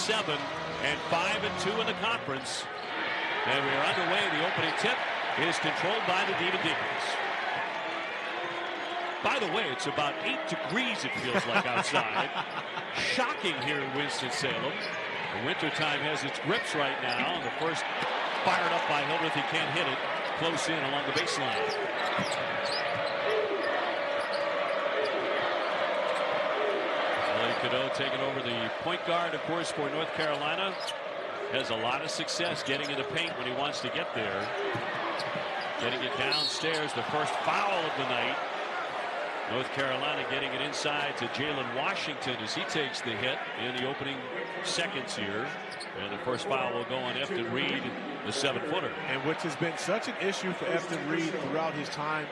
7 and 5-2 in the conference. And we are underway. The opening tip is controlled by the Demon Deacons. By the way, it's about 8 degrees, it feels like, outside. Shocking here in Winston-Salem. The wintertime has its grips right now. The first fired up by Hildreth. He can't hit it. Close in along the baseline. Cadeau taking over the point guard, of course, for North Carolina. Has a lot of success getting in the paint when he wants to get there. Getting it downstairs. The first foul of the night. North Carolina getting it inside to Jalen Washington as he takes the hit in the opening seconds here. And the first foul will go on Efton Reed, the 7-footer. And which has been such an issue for Efton Reed throughout his time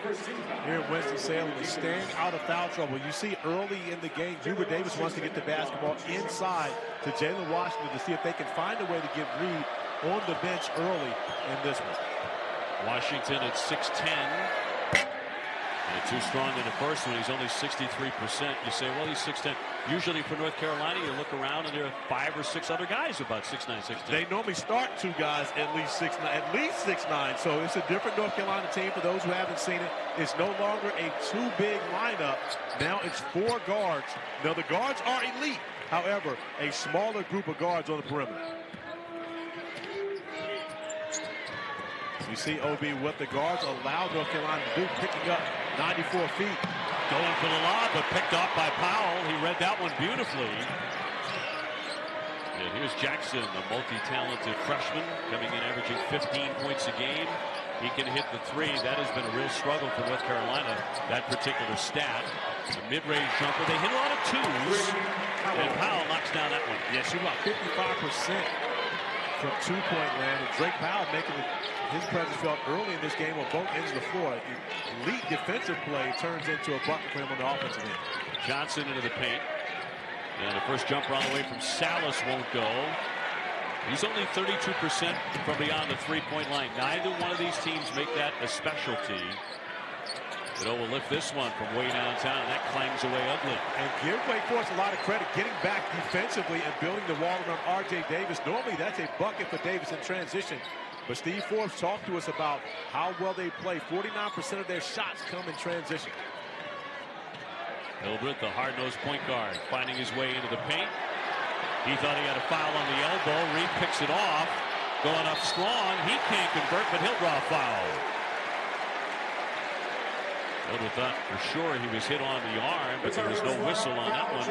here in Winston-Salem is staying out of foul trouble. You see early in the game, Hubert Davis wants to get the basketball inside to Jalen Washington to see if they can find a way to get Reed on the bench early in this one. Washington at 6'10". And too strong in the first one. He's only 63%. You say, well, he's 6'10". Usually for North Carolina, you look around and there are 5 or 6 other guys about 6'9", 6'10". They normally start 2 guys at least 6'9". So it's a different North Carolina team. For those who haven't seen it, it's no longer a 2 big lineup. Now it's 4 guards. Now the guards are elite. However, a smaller group of guards on the perimeter. You see, OB, what the guards allow North Carolina to do, picking up 94 feet. Going for the lob, but picked off by Powell. He read that one beautifully. And here's Jackson, a multi-talented freshman, coming in averaging 15 points a game. He can hit the 3. That has been a real struggle for North Carolina, that particular stat. A mid-range jumper. They hit a lot of 2s. And Powell knocks down that one. Yeah, shoot about 55% from 2-point land. And Drake Powell making his presence felt early in this game on both ends of the floor. Elite defensive play turns into a bucket for him on the offensive end. Johnson into the paint. And the first jumper on the way from Salas won't go. He's only 32% from beyond the 3-point line. Neither one of these teams make that a specialty. Cadeau will lift this one from way downtown, and that clangs away ugly. And give Wake Forest a lot of credit getting back defensively and building the wall around R.J. Davis. Normally that's a bucket for Davis in transition. But Steve Forbes talked to us about how well they play. 49% of their shots come in transition. Hildreth, the hard-nosed point guard, finding his way into the paint. He thought he had a foul on the elbow. Reed picks it off. Going up strong. He can't convert, but he'll draw a foul. Hildreth thought for sure he was hit on the arm, but there was no whistle on that one.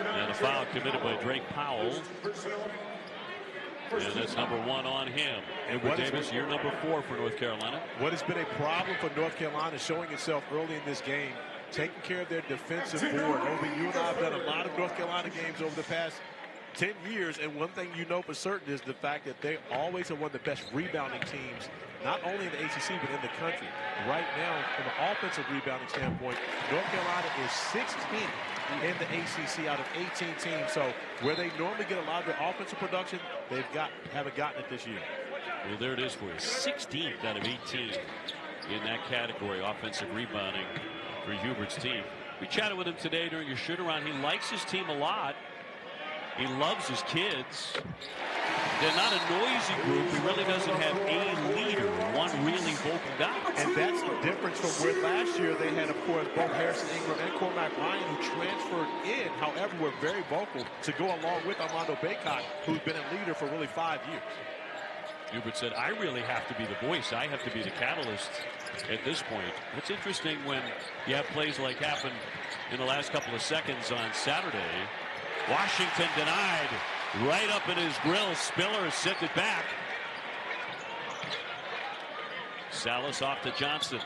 And a foul committed by Drake Powell. And that's number 1 on him. And Davis, year number 4 for North Carolina. What has been a problem for North Carolina showing itself early in this game, taking care of their defensive board. Obi, you and I have done a lot of North Carolina games over the past 10 years, and one thing you know for certain is the fact that they always are one of the best rebounding teams, not only in the ACC, but in the country. Right now, from an offensive rebounding standpoint, North Carolina is 16th in the ACC out of 18 teams. So where they normally get a lot of their offensive production, haven't gotten it this year. Well, there it is for you. 16th out of 18 in that category, offensive rebounding for Hubert's team. We chatted with him today during your shoot-around. He likes his team a lot. He loves his kids. They're not a noisy group. He really doesn't have a leader, one really vocal guy. And that's the difference from where last year they had, of course, both Harrison Ingram and Cormac Ryan, who transferred in. However, were very vocal to go along with Armando Bacot, who's been a leader for really 5 years. Hubert said, I really have to be the voice. I have to be the catalyst at this point. It's interesting when you have plays like happened in the last couple of seconds on Saturday. Washington denied right up in his grill. Spiller sent it back. Salas off to Johnson.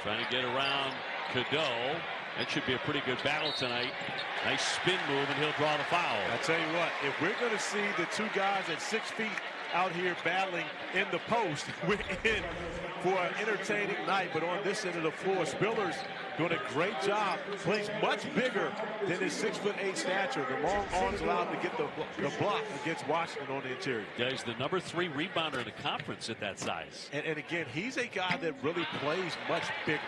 Trying to get around Cadeau. That should be a pretty good battle tonight. Nice spin move, and he'll draw the foul. I tell you what, if we're going to see the 2 guys at 6 feet out here battling in the post, we're in for an entertaining night. But on this end of the floor, Spiller's doing a great job. Plays much bigger than his 6'8" stature. The long arms allow him to get the block against Washington on the interior. Yeah, he's the #3 rebounder in the conference at that size. And again, he's a guy that really plays much bigger.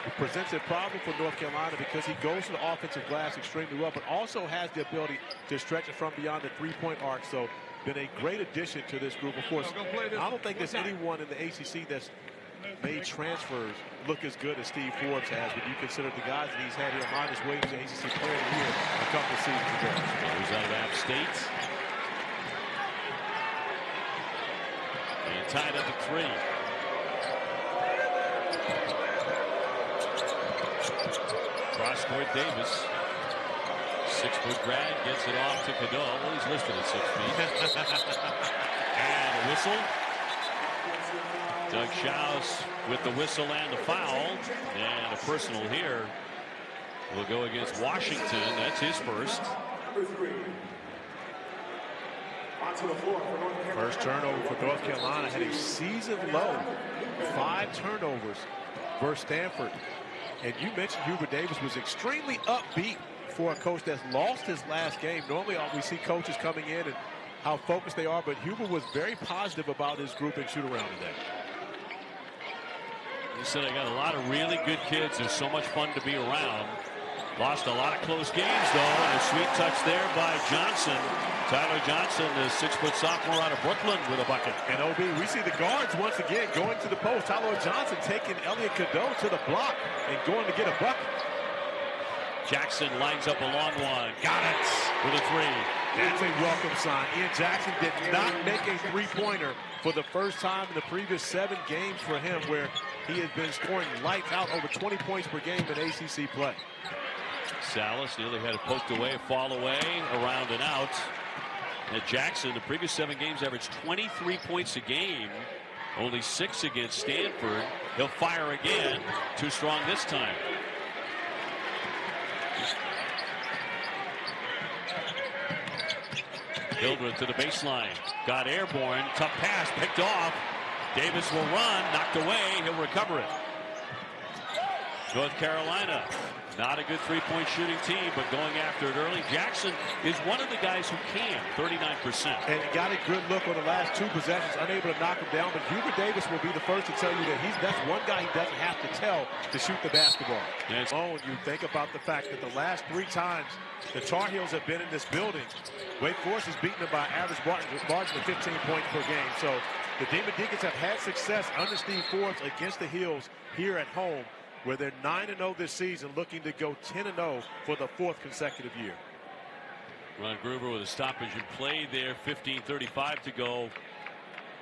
It presents a problem for North Carolina because he goes to the offensive glass extremely well, but also has the ability to stretch it from beyond the three-point arc. So been a great addition to this group. Of course, I don't think there's anyone in the ACC that's made transfers look as good as Steve Forbes has when you consider the guys that he's had here. Minus Williams, the ACC Player of the Year a couple of seasons ago. He's out of App State. And tied up at 3. Cross-court Davis. 6-foot grad gets it off to Cadeau. Well, he's listed at 6 feet. And a whistle. Doug Schaus with the whistle and the foul. And a personal here will go against Washington. That's his first. First turnover for North Carolina. Had a season low 5 turnovers versus Stanford. And you mentioned Hubert Davis was extremely upbeat for a coach that's lost his last game. Normally we see coaches coming in and how focused they are, but Hubert was very positive about his group and shoot around today. He said, I got a lot of really good kids. There's so much fun to be around. Lost a lot of close games, though, and a sweet touch there by Johnson. Tyler Johnson, the 6-foot sophomore out of Brooklyn, with a bucket. And OB, we see the guards once again going to the post. Tyler Johnson taking Elliot Cadeau to the block and going to get a bucket. Jackson lines up a long one. Got it with a 3. That's a welcome sign. Ian Jackson did not make a three-pointer for the first time in the previous 7 games for him, where he has been scoring lights out over 20 points per game in ACC play. Salas nearly had it poked away, fall away, around and out. And Jackson, the previous 7 games, averaged 23 points a game. Only 6 against Stanford. He'll fire again. Too strong this time. Hildreth to the baseline. Got airborne. Tough pass. Picked off. Davis will run. Knocked away. He'll recover it. North Carolina, not a good three-point shooting team, but going after it early. Jackson is one of the guys who can, 39%. And he got a good look on the last 2 possessions, unable to knock him down. But Hubert Davis will be the first to tell you that that's one guy he doesn't have to tell to shoot the basketball. Yes. Oh, you think about the fact that the last 3 times the Tar Heels have been in this building, Wake Forest has beaten them by average margin of 15 points per game. So the Demon Deacons have had success under Steve Forbes against the Heels here at home, where they're 9-0 this season, looking to go 10-0 for the 4th consecutive year. Ron Gruber with a stoppage in play there. 15:35 to go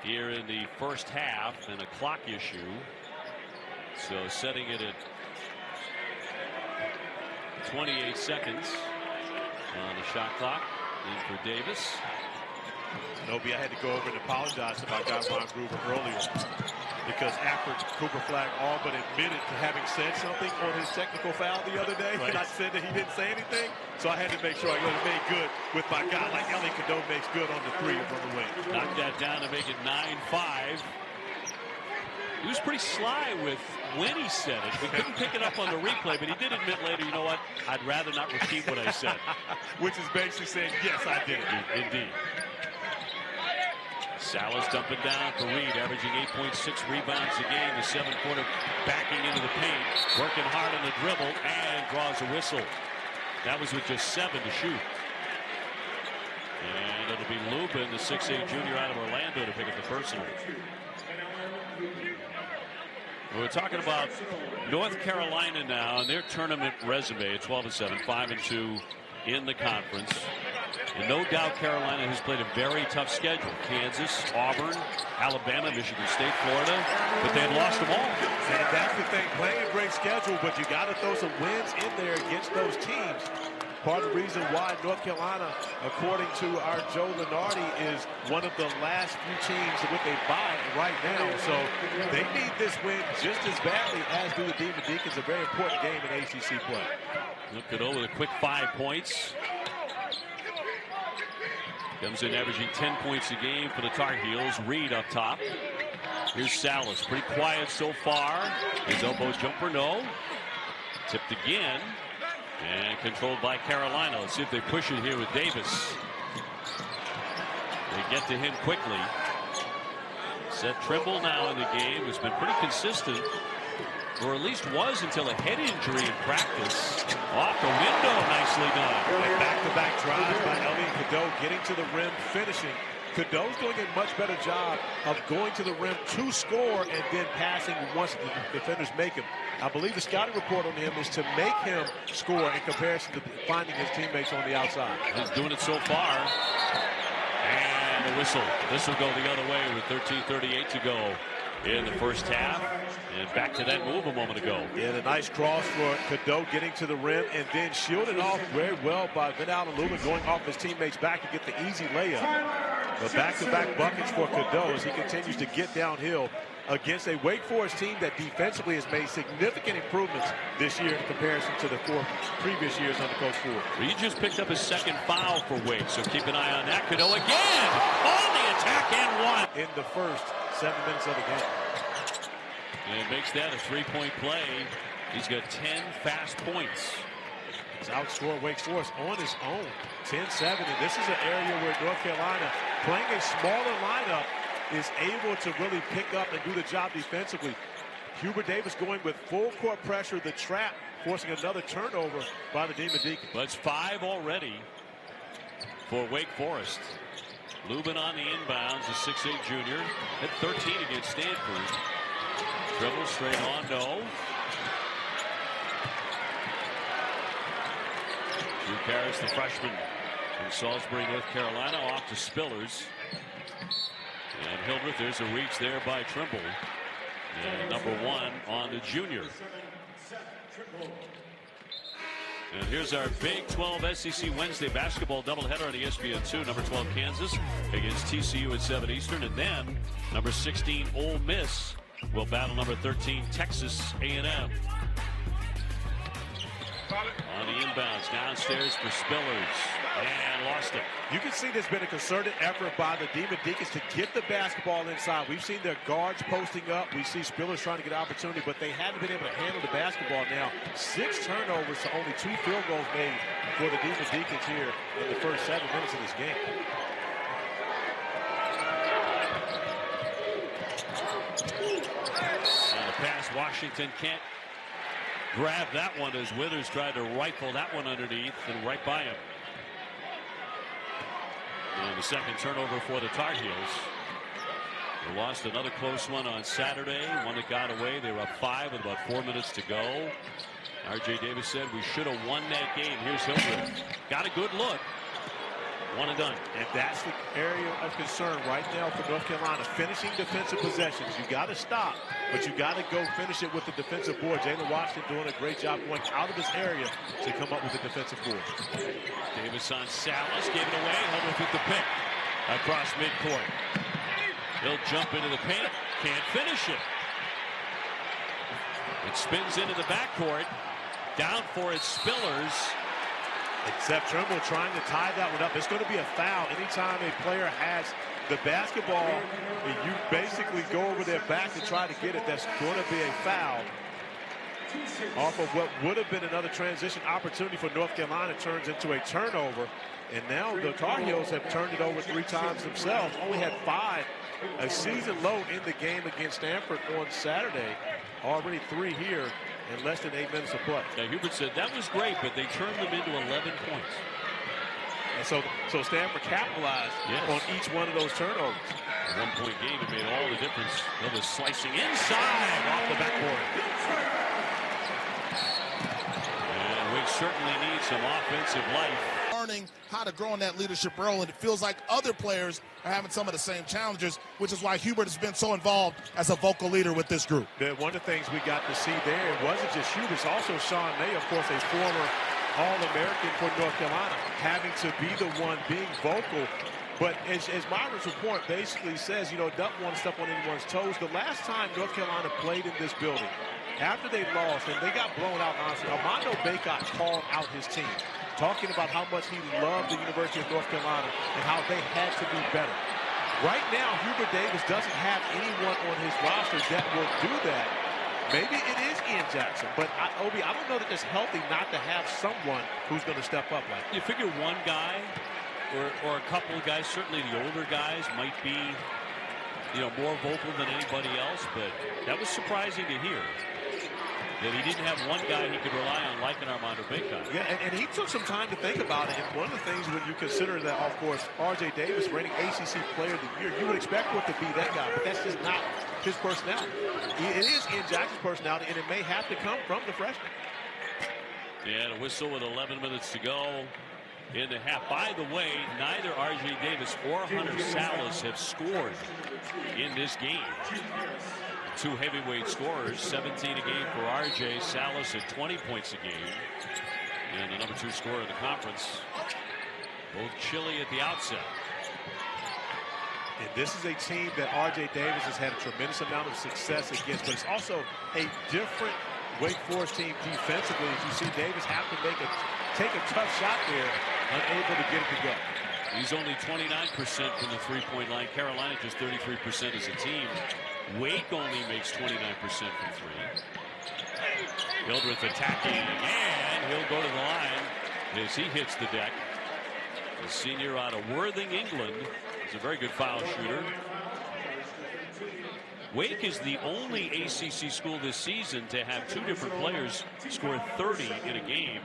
here in the first half, and a clock issue. So setting it at 28 seconds on the shot clock. In for Davis. Nobi, I had to go over and apologize if I got Ron Gruber earlier, because after Cooper Flagg all but admitted to having said something on his technical foul the other day, and I said that he didn't say anything, so I had to make sure I made good with my guy, like Elliot Cadeau makes good on the 3 from the wing. Knocked that down to make it 9-5. He was pretty sly with when he said it. We couldn't pick it up on the replay, but he did admit later, you know what, I'd rather not repeat what I said. Which is basically saying, yes, I did it. Indeed. Salas dumping down for Reed, averaging 8.6 rebounds a game. The 7-footer backing into the paint, working hard on the dribble, and draws a whistle. That was with just 7 to shoot. And it'll be Lubin, the 6'8" junior out of Orlando, to pick up the personal. We're talking about North Carolina now and their tournament resume. 12-7, 5-2 in the conference. And no doubt Carolina has played a very tough schedule. Kansas, Auburn, Alabama, Michigan State, Florida, but they've lost them all. And that's the thing, playing a great schedule, but you got to throw some wins in there against those teams. Part of the reason why North Carolina, according to our Joe Lunardi, is one of the last few teams with a bye right now. So they need this win just as badly as do the Demon Deacons. A very important game in ACC play. Look at over with a quick 5 points. Comes in averaging 10 points a game for the Tar Heels. Reed up top. Here's Salas, pretty quiet so far. His elbow jumper, no. Tipped again. And controlled by Carolina. Let's see if they push it here with Davis. They get to him quickly. Seth Trimble now in the game has been pretty consistent, or at least was until a head injury in practice. Off the window, nicely done. And back-to-back drives by Elliot Cadeau, getting to the rim, finishing. Cadeau's doing a much better job of going to the rim to score and then passing once the defenders make him. I believe the scouting report on him is to make him score in comparison to finding his teammates on the outside. He's doing it so far. And the whistle. This will go the other way with 13:38 to go in the first half. And back to that move a moment ago. Yeah, a nice cross for Cadeau getting to the rim and then shielded off very well by Vidal and Lula, going off his teammates back to get the easy layup. But back-to-back buckets for Cadeau as he continues to get downhill against a Wake Forest team that defensively has made significant improvements this year in comparison to the 4 previous years under Coach Ford. Well, he just picked up his second foul for Wake, so keep an eye on that. Cadeau again on the attack and one. In the first 7 minutes of the game. And makes that a 3-point play. He's got 10 fast points. He's outscored Wake Forest on his own, 10-7. And this is an area where North Carolina, playing a smaller lineup, is able to really pick up and do the job defensively. Hubert Davis going with full court pressure, the trap, forcing another turnover by the Demon Deacons. That's 5 already for Wake Forest. Lubin on the inbounds, a 6'8 junior. Hit 13 against Stanford. Dribble straight on, no. Drew Karras, the freshman from Salisbury, North Carolina, off to Spillers. And Hildreth, there's a reach there by Trimble. And number 1 on the junior. And here's our Big 12 SEC Wednesday basketball doubleheader on ESPN2. Number 12 Kansas against TCU at 7 Eastern. And then number 16 Ole Miss will battle number 13 Texas A&M. On the inbounds, downstairs for Spillers, and lost it. You can see there's been a concerted effort by the Demon Deacons to get the basketball inside. We've seen their guards posting up. We see Spillers trying to get opportunity, but they haven't been able to handle the basketball now. 6 turnovers to only 2 field goals made for the Demon Deacons here in the first 7 minutes of this game. And the pass, Washington can't grab that one as Withers tried to rifle that one underneath and right by him. And the second turnover for the Tar Heels. They lost another close one on Saturday, one that got away. They were up 5 with about 4 minutes to go. R.J. Davis said we should have won that game. Here's Hildreth. Got a good look. One and done. And that's the area of concern right now for North Carolina. Finishing defensive possessions. You got to stop, but you got to go finish it with the defensive board. Jalen Washington doing a great job going out of this area to come up with the defensive board. Davis on Salas, gave it away. Hildreth with the pick across midcourt. He'll jump into the paint, can't finish it. It spins into the backcourt. Down for it, Spillers. Except Trimble trying to tie that one up. It's going to be a foul anytime a player has the basketball and you basically go over their back to try to get it. That's going to be a foul off of what would have been another transition opportunity for North Carolina. Turns into a turnover, and now the Tar Heels have turned it over 3 times themselves. Only had 5, a season low in the game against Stanford on Saturday. Already 3 here in less than 8 minutes of play. Now Hubert said that was great, but they turned them into 11 points. And so Stanford capitalized on each one of those turnovers. A 1-point game, it made all the difference. That was slicing inside off the backboard. And we certainly need some offensive life. Learning how to grow in that leadership role, and it feels like other players are having some of the same challenges, which is why Hubert has been so involved as a vocal leader with this group. One of the things we got to see there, it wasn't just Hubert, it's also Sean May, of course, a former All-American for North Carolina, having to be the one being vocal. But as Myron's report basically says, you know, don't want to step on anyone's toes. The last time North Carolina played in this building, after they lost, and they got blown out, honestly, Armando Bacot called out his team, talking about how much he loved the University of North Carolina and how they had to be better. Right now, Hubert Davis doesn't have anyone on his roster that will do that. Maybe it is Ian Jackson, but Obi, I don't know that it's healthy not to have someone who's going to step up like that. You figure one guy or a couple of guys, certainly the older guys, might be, more vocal than anybody else, but that was surprising to hear. That he didn't have one guy he could rely on like an Armando Bacon. Yeah, and he took some time to think about it. And one of the things when you consider that, of course, R.J. Davis reigning ACC Player of the Year, you would expect him to be that guy, but that's just not his personality. It is Ian Jackson's personality, and it may have to come from the freshman. Yeah, a whistle with 11 minutes to go in the half. By the way, neither R.J. Davis or Hunter Salas have scored in this game. Two heavyweight scorers, 17 a game for R.J. Salas at 20 points a game. And the number 2 scorer in the conference. Both chilly at the outset. And this is a team that R.J. Davis has had a tremendous amount of success against, but it's also a different Wake Forest team defensively. As you see Davis have to take a tough shot there, unable to get it to go. He's only 29% from the three-point line. Carolina just 33% as a team. Wake only makes 29% from three. Hildreth attacking, and he'll go to the line as he hits the deck. The senior out of Worthing, England, is a very good foul shooter. Wake is the only ACC school this season to have two different players score 30 in a game.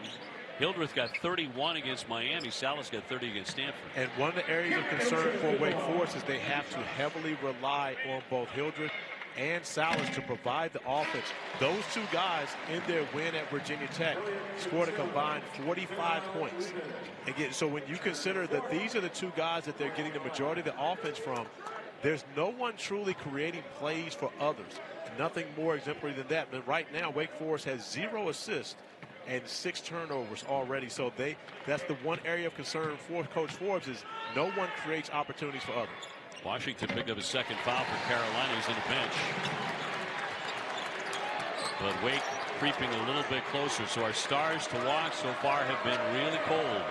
Hildreth got 31 against Miami. Salas got 30 against Stanford. And one of the areas of concern for Wake Forest is they have to heavily rely on both Hildreth and Salas to provide the offense. Those two guys in their win at Virginia Tech scored a combined 45 points. Again, so when you consider that these are the two guys that they're getting the majority of the offense from, there's no one truly creating plays for others. Nothing more exemplary than that. But right now, Wake Forest has 0 assists and 6 turnovers already. So that's the one area of concern for Coach Forbes is no one creates opportunities for others. Washington picked up his second foul for Carolina. He's in the bench. But Wake creeping a little bit closer. So our stars to watch so far have been really cold.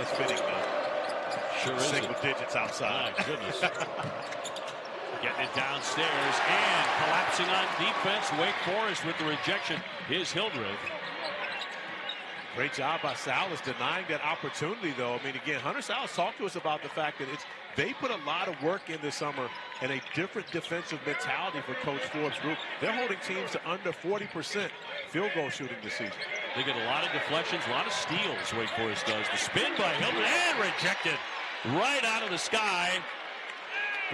It's fitting though. Sure is. Single digits outside. My goodness. Getting it downstairs and collapsing on defense. Wake Forest with the rejection is Hildreth. Great job by Salas denying that opportunity, though. I mean, again, Hunter Salas talked to us about the fact that they put a lot of work in this summer and a different defensive mentality for Coach Forbes' group. They're holding teams to under 40% field goal shooting this season. They get a lot of deflections, a lot of steals, Wake Forest does. The spin by Hildreth and rejected right out of the sky.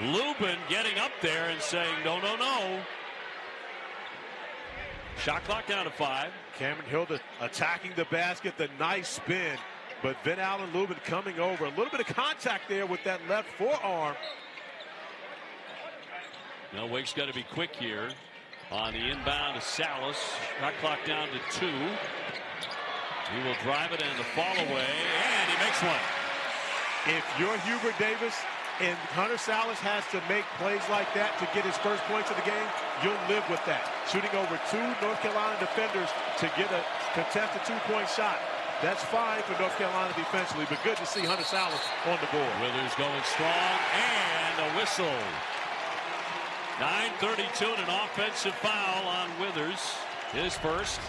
Lubin getting up there and saying, no, no, no. Shot clock down to 5. Cameron Hildreth attacking the basket, the nice spin. But Van Allen Lubin coming over. A little bit of contact there with that left forearm. Now Wake's got to be quick here on the inbound to Salas. Shot clock down to 2. He will drive it and the fall away, and he makes one. If you're Hubert Davis and Hunter Salas has to make plays like that to get his first points of the game, you'll live with that. Shooting over 2 North Carolina defenders to get a contested 2-point shot. That's fine for North Carolina defensively, but good to see Hunter Salas on the board. Withers going strong, and a whistle. 9:32 and an offensive foul on Withers. His first.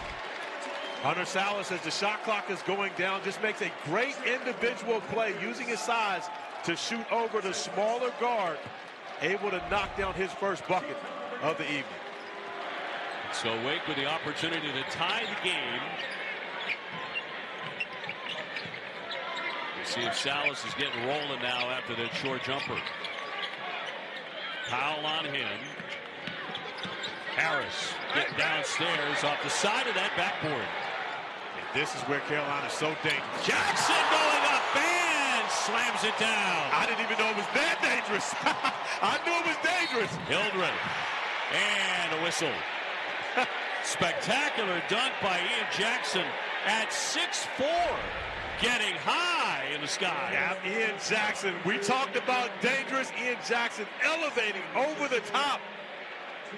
Hunter Salas, as the shot clock is going down, just makes a great individual play using his size to shoot over the smaller guard, able to knock down his first bucket of the evening. So Wake with the opportunity to tie the game. We'll see if Salas is getting rolling now after that short jumper. Foul on him. Harris getting downstairs off the side of that backboard. And this is where Carolina is so dangerous. Jackson going up and slams it down. I didn't even know it was that dangerous. I knew it was dangerous. Hildreth and a whistle. Spectacular dunk by Ian Jackson at 6'4", getting high in the sky. Yeah, Ian Jackson. We talked about dangerous. Ian Jackson elevating over the top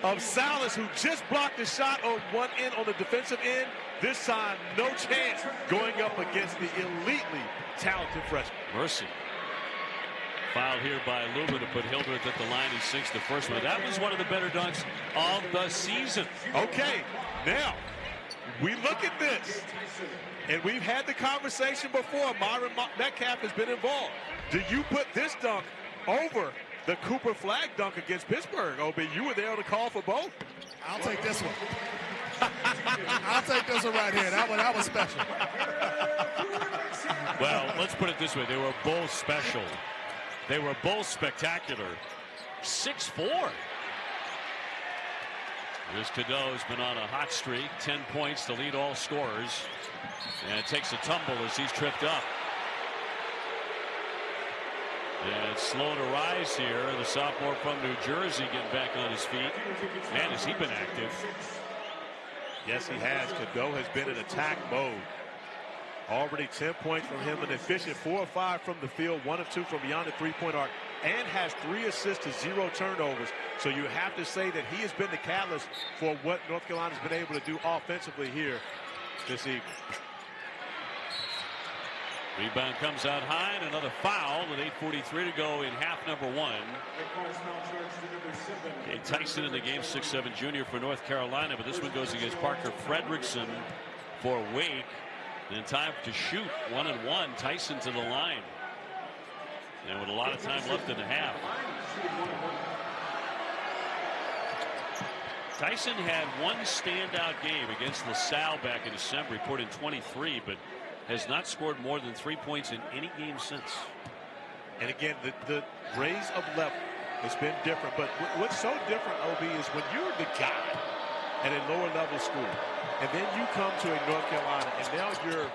of Salas, who just blocked the shot on one end on the defensive end. This time, no chance going up against the elitely talented freshman. Mercy. Foul here by Lubin to put Hildreth at the line. He sinks the first one. That was one of the better dunks of the season. Okay, now we look at this, and we've had the conversation before. Myron Metcalf has been involved. Do you put this dunk over the Cooper Flag dunk against Pittsburgh? OB, you were there on the call for both. I'll take this one. I'll take this one right here. That was special. Well, let's put it this way. They were both special. They were both spectacular. 6'4". This Cadeau's been on a hot streak. 10 points to lead all scorers. And it takes a tumble as he's tripped up. And slow to rise here. The sophomore from New Jersey getting back on his feet. Man, has he been active. Yes, he has. Cadeau has been in attack mode. Already 10 points from him, an efficient 4 of 5 from the field, 1 of 2 from beyond the three-point arc, and has 3 assists to 0 turnovers. So you have to say that he has been the catalyst for what North Carolina's been able to do offensively here this evening. Rebound comes out high, and another foul with 8:43 to go in half number 1. Okay, Tyson in the game, 6'7" junior for North Carolina, but this one goes against Parker Fredrickson for Wake. And time to shoot 1-1. Tyson to the line. And with a lot of time left in the half. Tyson had one standout game against LaSalle back in December. He poured in 23, but has not scored more than 3 points in any game since. And again, the raise of level has been different. But what's so different, OB, is when you're the guy at a lower level school, and then you come to a North Carolina, and now you're, a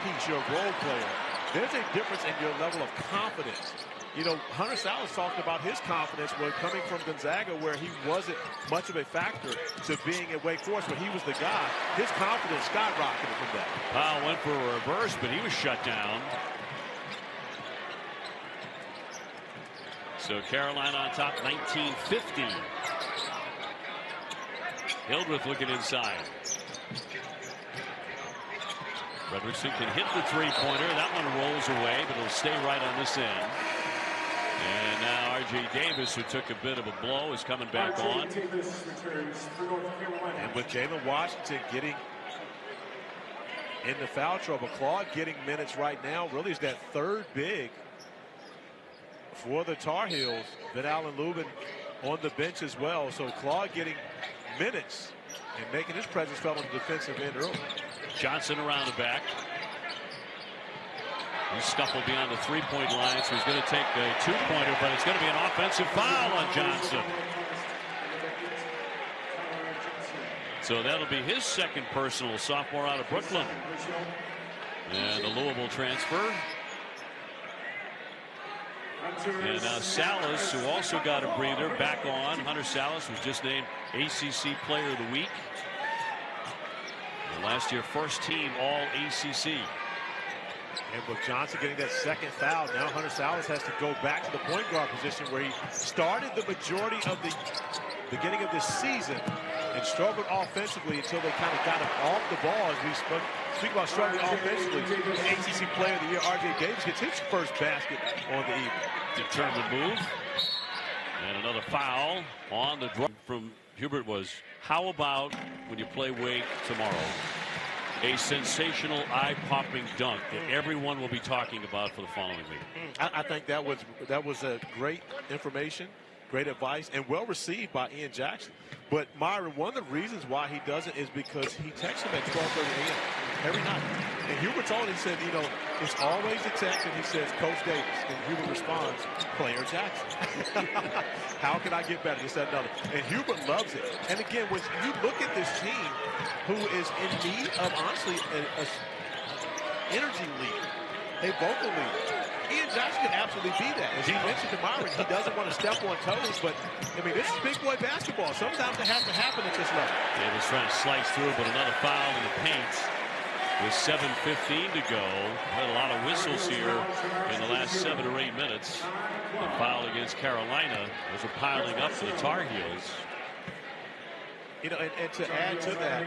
piece, you're a role player. There's a difference in your level of confidence. Hunter Salas talked about his confidence when coming from Gonzaga, where he wasn't much of a factor, to being at Wake Forest, where he was the guy. His confidence skyrocketed from that. Powell went for a reverse, but he was shut down. So Carolina on top, 19-15. Hildreth looking inside. Fredrickson can hit the three-pointer. That one rolls away, but it'll stay right on this end. And now R.J. Davis, who took a bit of a blow, is coming back on. And with Jalen Washington getting into foul trouble, Claude getting minutes right now really is that third big for the Tar Heels. Then Allen Lubin on the bench as well. So Claude getting minutes and making his presence felt on the defensive end early. Johnson around the back. He scuffled beyond the three-point line, so he's going to take a two-pointer, but it's going to be an offensive foul on Johnson. So that'll be his second personal, sophomore out of Brooklyn. And the Louisville transfer. And now Salas, who also got a breather, back on. Hunter Salas was just named ACC Player of the Week. And last year, first team All-ACC. And with Johnson getting that second foul, now Hunter Salas has to go back to the point guard position where he started the majority of the beginning of this season and struggled offensively until they kind of got him off the ball. As we speak about struggling offensively, the ACC Player of the Year, R.J. Davis, gets his first basket on the evening. Determined move. And another foul on the draw from Hubert was, how about when you play Wake tomorrow? A sensational, eye-popping dunk that everyone will be talking about for the following week. I think that was a great information, great advice, and well received by Ian Jackson. But Myron, one of the reasons why he does it is because he texts him at 12:30 a.m. every night. And Hubert told him, he said, it's always a text, and he says, Coach Davis. And Hubert responds, Player Jackson. How can I get better? This, that, and other. And Hubert loves it. And again, when you look at this team, who is in need of, honestly, an energy lead, a vocal lead, Ian Jackson can absolutely be that. As he mentioned to Myron, he doesn't want to step on toes, but, this is big boy basketball. Sometimes it has to happen at this level. Davis trying to slice through, but another foul in the paint with 7:15 to go. Had a lot of whistles here in the last 7 or 8 minutes. The foul against Carolina. Those are piling up for the Tar Heels. And to add to that,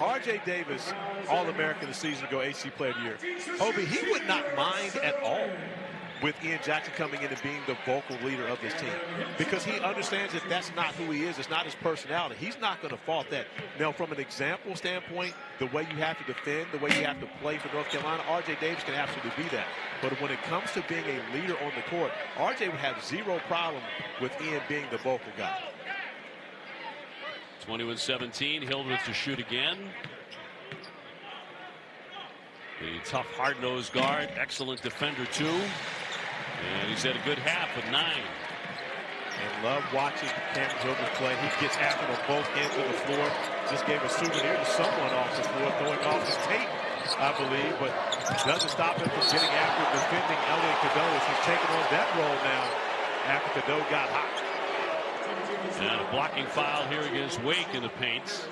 R.J. Davis, All-American a season ago, ACC Player of the Year. Obi, he would not mind at all with Ian Jackson coming in and being the vocal leader of this team, because he understands that that's not who he is. It's not his personality. He's not going to fault that. Now, from an example standpoint, the way you have to defend, the way you have to play for North Carolina, R.J. Davis can absolutely be that. But when it comes to being a leader on the court, R.J. would have zero problem with Ian being the vocal guy. 21-17, Hildreth to shoot again. The tough, hard-nosed guard, excellent defender, too. And he's had a good half with 9. And love watching Cameron Hildreth play. He gets after them both ends of the floor. Just gave a souvenir to someone off the floor, throwing off his tape, I believe, but doesn't stop him from getting after defending Elliot Cadeau as he's taking on that role now after Cadeau got hot. And a blocking foul here against Wake in the paint.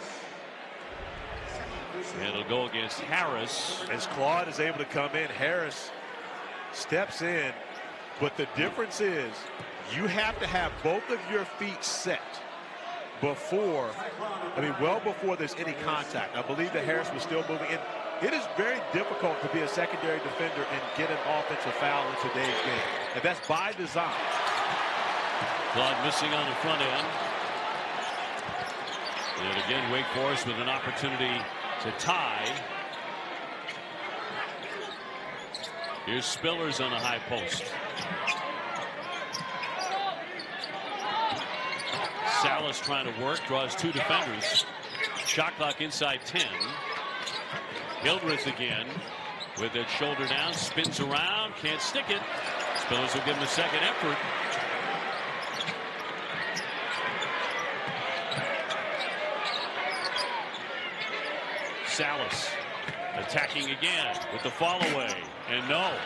And it'll go against Harris. As Claude is able to come in, Harris steps in, but the difference is you have to have both of your feet set before, well before there's any contact. I believe that Harris was still moving in. It is very difficult to be a secondary defender and get an offensive foul in today's game, and that's by design. Claude missing on the front end. And again, Wake Forest with an opportunity to tie. Here's Spillers on the high post. Salas trying to work, draws 2 defenders. Shot clock inside 10. Hildreth again with that shoulder down, spins around, can't stick it. Spillers will give him a second effort. Salas attacking again with the fall away, and no,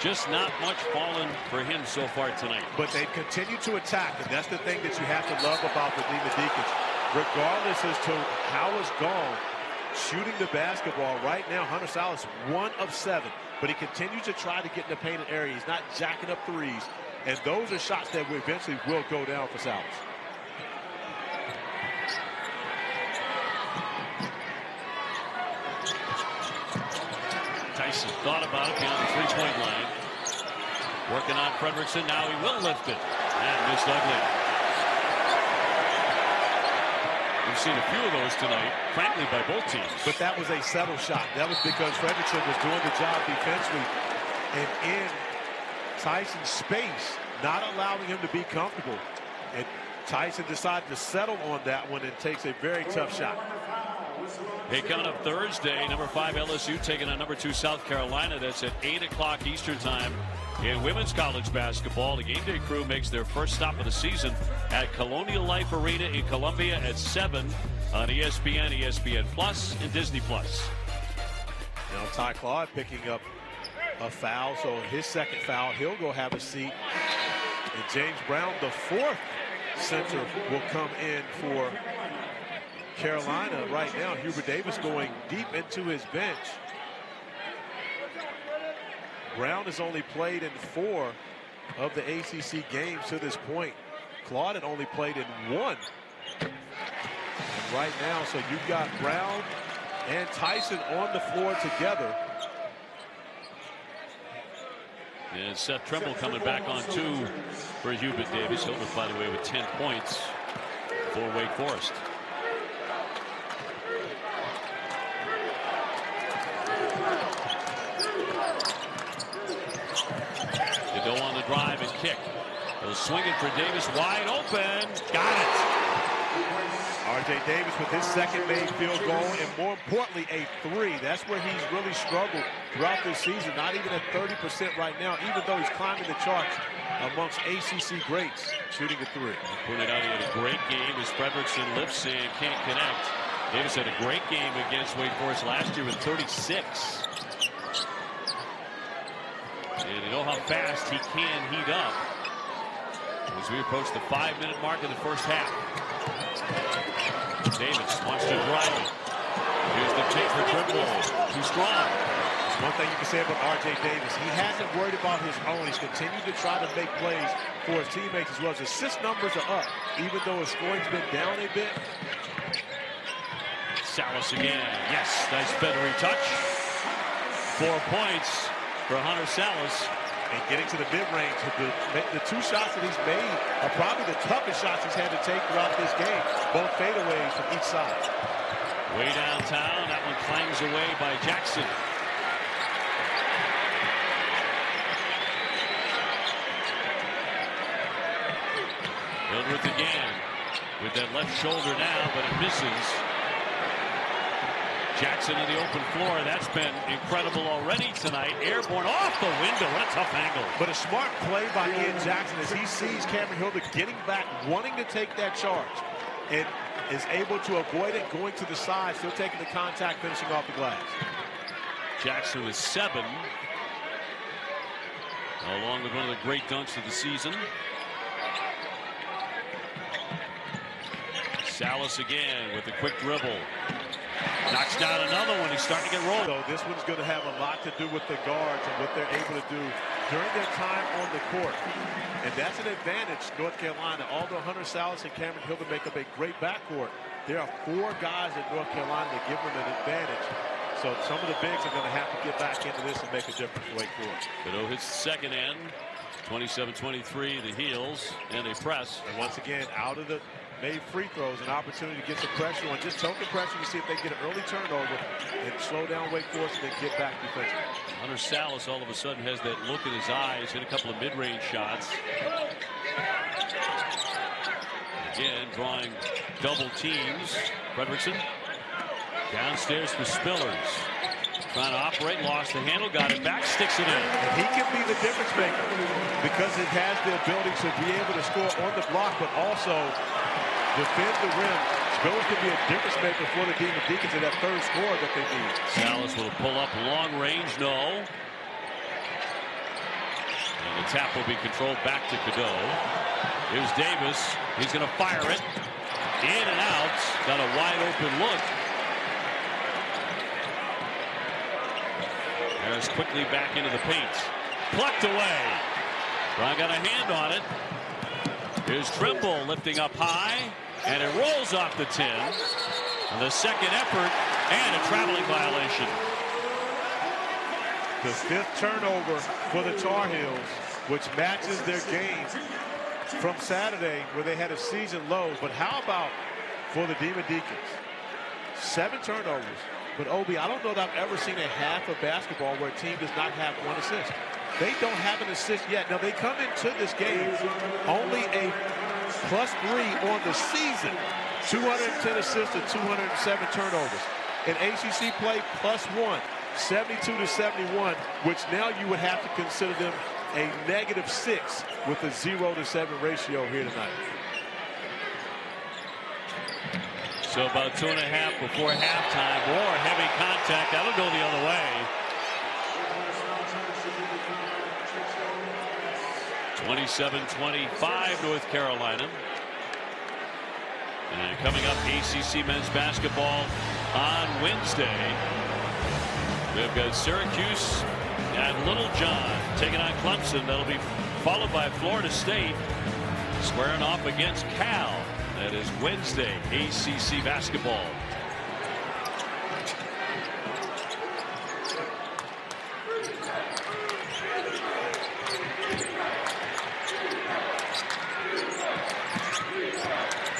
just not much falling for him so far tonight. But they continue to attack, and that's the thing that you have to love about the Lima Deacons. Regardless as to how it's gone, shooting the basketball right now, Hunter Salas 1 of 7, but he continues to try to get in the painted area. He's not jacking up threes, and those are shots that eventually will go down for Salas. Tyson thought about it beyond the three-point line. Working on Fredrickson. Now he will lift it. And missed ugly. We've seen a few of those tonight, frankly, by both teams. But that was a settled shot. That was because Fredrickson was doing the job defensively and in Tyson's space, not allowing him to be comfortable. And Tyson decided to settle on that one and takes a very tough shot. Hey, coming up Thursday, number 5 LSU taking on number 2 South Carolina. That's at 8 o'clock Eastern time in women's college basketball. The Game Day crew makes their first stop of the season at Colonial Life Arena in Columbia at 7 on ESPN, ESPN Plus, and Disney Plus. Now Ty Claude picking up a foul, so his second foul, he'll go have a seat. And James Brown, the 4th center, will come in for Carolina right now. Hubert Davis going deep into his bench. Brown has only played in 4 of the ACC games to this point. Claude had only played in 1. And right now, so you've got Brown and Tyson on the floor together. And Seth Trimble coming back on 2 for Hubert Davis. Hildreth, by the way, with 10 points for Wake Forest. Go on the drive and kick. They'll swing it for Davis, wide open. Got it. R.J. Davis with his second made field goal, and more importantly, a 3. That's where he's really struggled throughout this season. Not even at 30% right now, even though he's climbing the charts amongst ACC greats, shooting a 3. Pointed out he had a great game as Fredrickson lifts and can't connect. Davis had a great game against Wake Forest last year with 36. And you know how fast he can heat up as we approach the 5-minute mark of the first half. Davis wants to drive it. Here's the take for Trimble. Too strong. There's one thing you can say about R.J. Davis. He hasn't worried about his own. He's continued to try to make plays for his teammates as well. His assist numbers are up, even though his scoring's been down a bit. Salas again. Yes, nice feathery touch. 4 points for Hunter Salas. and getting to the mid-range. The two shots that he's made are probably the toughest shots he's had to take throughout this game. Both fadeaways from each side. Way downtown, that one clangs away by Jackson. Hildreth again with that left shoulder now, but it misses. Jackson in the open floor. That's been incredible already tonight. Airborne off the window. What a tough angle. But a smart play by Ian Jackson as he sees Cameron Hildreth getting back, wanting to take that charge, and is able to avoid it, going to the side, still taking the contact, finishing off the glass. Jackson with 7. Along with one of the great dunks of the season. Salas again with a quick dribble. Knocks down another one. He's starting to get rolled. So this one's going to have a lot to do with the guards and what they're able to do during their time on the court. And that's an advantage, North Carolina. Although Hunter Salas and Cameron Hildreth make up a great backcourt, there are 4 guys in North Carolina that give them an advantage. So some of the bigs are going to have to get back into this and make a difference for Wake Forest. Cadeau hits the second end. 27-23, the heels, and they press. And once again, out of the made free throws, an opportunity to get some pressure on, just token pressure to see if they get an early turnover and slow down Wake Forest and then get back defensively. Hunter Salas all of a sudden has that look in his eyes, hit a couple of mid-range shots. Again, drawing double teams. Fredrickson downstairs for Spillers. Trying to operate, lost the handle, got it back, sticks it in. And he can be the difference maker because it has the ability to be able to score on the block, but also defend the rim. Spillers can be a difference maker for the Demon Deacons in that third score that they need. Salas will pull up long range, no. And the tap will be controlled back to Cadeau. Here's Davis. He's going to fire it. In and out. Got a wide open look. Harris quickly back into the paint. Plucked away. Brown got a hand on it. Here's Trimble lifting up high. And it rolls off the 10. And the second effort and a traveling violation. The 5th turnover for the Tar Heels, which matches their game from Saturday where they had a season low. But how about for the Demon Deacons? 7 turnovers. But, Obi, I don't know that I've ever seen a half of basketball where a team does not have 1 assist. They don't have an assist yet. Now, they come into this game only a +3 on the season. 210 assists and 207 turnovers. In ACC play, +1, 72-71, which now you would have to consider them a -6 with a 0-7 ratio here tonight. So about 2.5 before halftime. More heavy contact. That'll go the other way. 27-25 North Carolina. And coming up, ACC men's basketball on Wednesday. We've got Syracuse and Little John taking on Clemson. That'll be followed by Florida State squaring off against Cal. That is Wednesday, ACC basketball.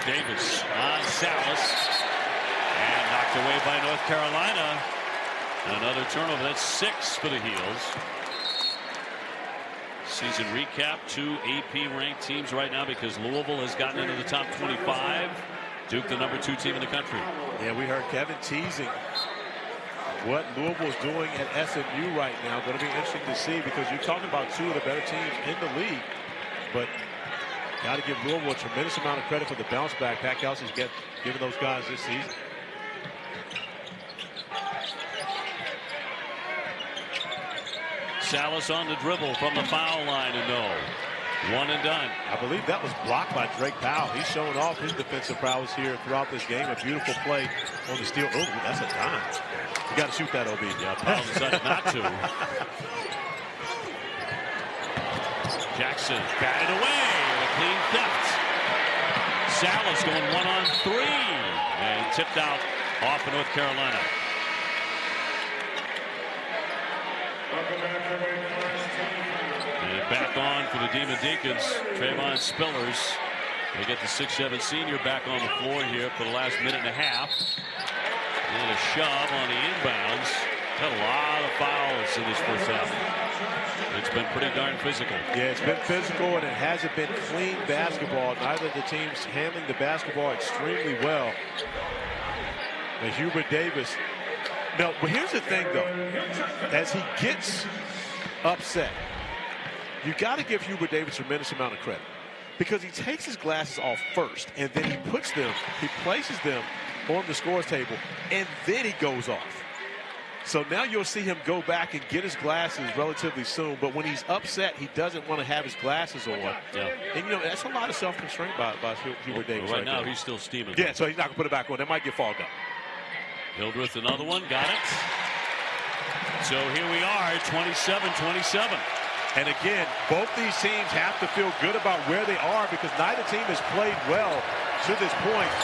Davis on Salas. And knocked away by North Carolina. Another turnover. That's 6 for the Heels. Season recap, 2 AP ranked teams right now because Louisville has gotten into the top 25. Duke, the number 2 team in the country. Yeah, we heard Kevin teasing what Louisville's doing at SMU right now. Going to be interesting to see because you're talking about 2 of the better teams in the league. But got to give Louisville a tremendous amount of credit for the bounce back Pat Kelsey's giving those guys this season. Salas on the dribble from the foul line and no. 1 and done. I believe that was blocked by Drake Powell. He's showing off his defensive prowess here throughout this game. A beautiful play on the steal. Oh, that's a dime. You got to shoot that, OB. Yeah, Powell decided not to. Jackson batted away. A clean theft. Salas going 1-on-3 and tipped out off of North Carolina. back on for the Demon Deacons. Trayvon Spillers. They get the 6'7" senior back on the floor here for the last minute and a half. And a shove on the inbounds. Got a lot of fouls in this first half. It's been pretty darn physical. Yeah, it's been physical, and it hasn't been clean basketball. Neither of the teams handling the basketball extremely well. And Hubert Davis. No, but here's the thing, though. As he gets upset, you got to give Hubert Davis a tremendous amount of credit, because he takes his glasses off first, and then he places them on the scores table, and then he goes off. So now you'll see him go back and get his glasses relatively soon. But when he's upset, he doesn't want to have his glasses on. Yeah. And, that's a lot of self-constraint by Hubert Davis. Right now, he's still steaming. Yeah, so he's not going to put it back on. That might get fogged up. Hildreth, another one. Got it. So here we are, 27-27. And again, both these teams have to feel good about where they are, because neither team has played well to this point.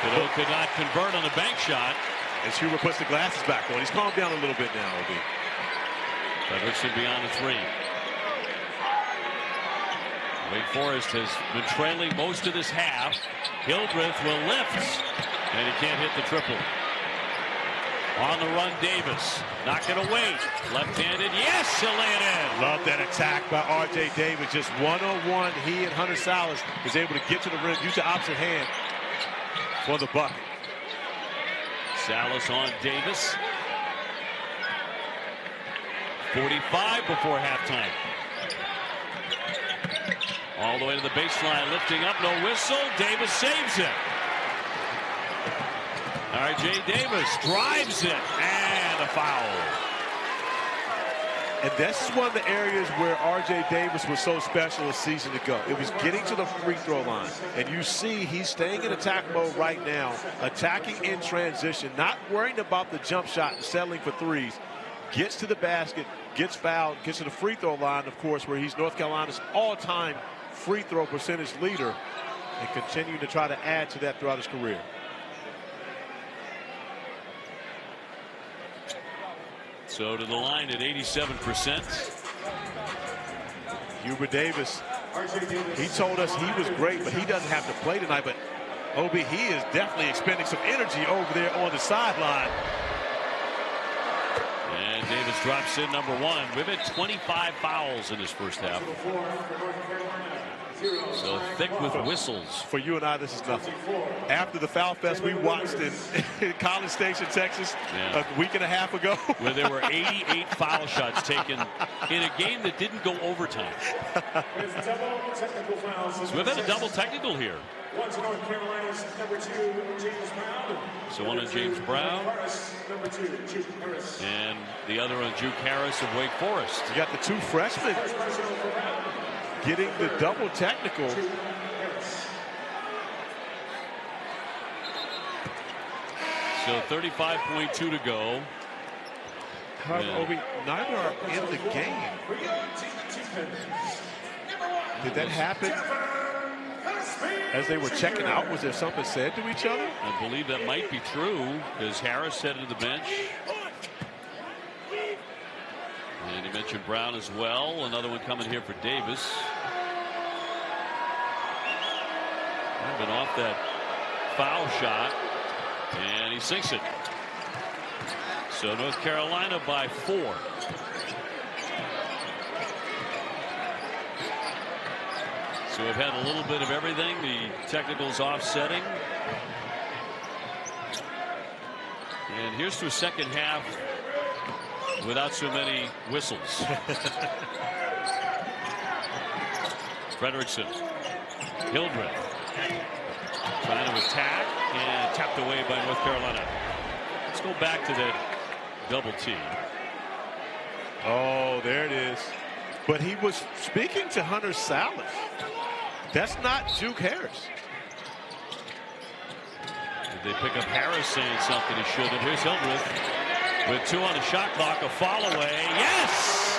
Cadeau could not convert on the bank shot. As Hubert puts the glasses back on. He's calmed down a little bit now, O.B. Frederickson beyond the three. Wake Forest has been trailing most of this half. Hildreth will lift, and he can't hit the triple. On the run, Davis. Knock it away. Left-handed. Yes, he'll lay it in. Love that attack by R.J. Davis. Just one-on-one. He and Hunter Salas is able to get to the rim, use the opposite hand for the bucket. Salas on Davis. 45 before halftime. All the way to the baseline, lifting up, no whistle. Davis saves it. R.J. Davis drives it, and a foul. And this is one of the areas where R.J. Davis was so special a season ago. It was getting to the free throw line. And you see he's staying in attack mode right now, attacking in transition, not worrying about the jump shot and settling for threes. Gets to the basket, gets fouled, gets to the free throw line, of course, where he's North Carolina's all-time free throw percentage leader, and continuing to try to add to that throughout his career. So to the line at 87%. Hubert Davis, he told us he was great, but he doesn't have to play tonight. But Obi, he is definitely expending some energy over there on the sideline. And Davis drops in number one. We've had 25 fouls in this first half. So thick with whistles. For you and I, this is nothing. After the foul fest we watched in College Station, Texas, a week and a half ago, where there were 88 foul shots taken in a game that didn't go overtime. So we've had a double technical here. One to North Carolina's number 2, James Brown. So one on James Brown. Number 2, Juke Harris. And the other on Juke Harris of Wake Forest. You got the two freshmen getting the double technical. So 35.2 to go. Obi, neither are in the game. Did that happen as they were checking out? Was there something said to each other? I believe that might be true, because Harris headed to the bench. And he mentioned Brown as well. Another one coming here for Davis. Been off that foul shot, and he sinks it. So North Carolina by 4. So we've had a little bit of everything. The technicals offsetting. And here's to a second half without so many whistles. Frederickson. Hildreth. Trying to attack, and tapped away by North Carolina. Let's go back to that double T. Oh, there it is. But he was speaking to Hunter Salas. That's not Juke Harris. Did they pick up Harris saying something he shouldn't have? Here's Hildreth with 2 on the shot clock. A fall away. Yes!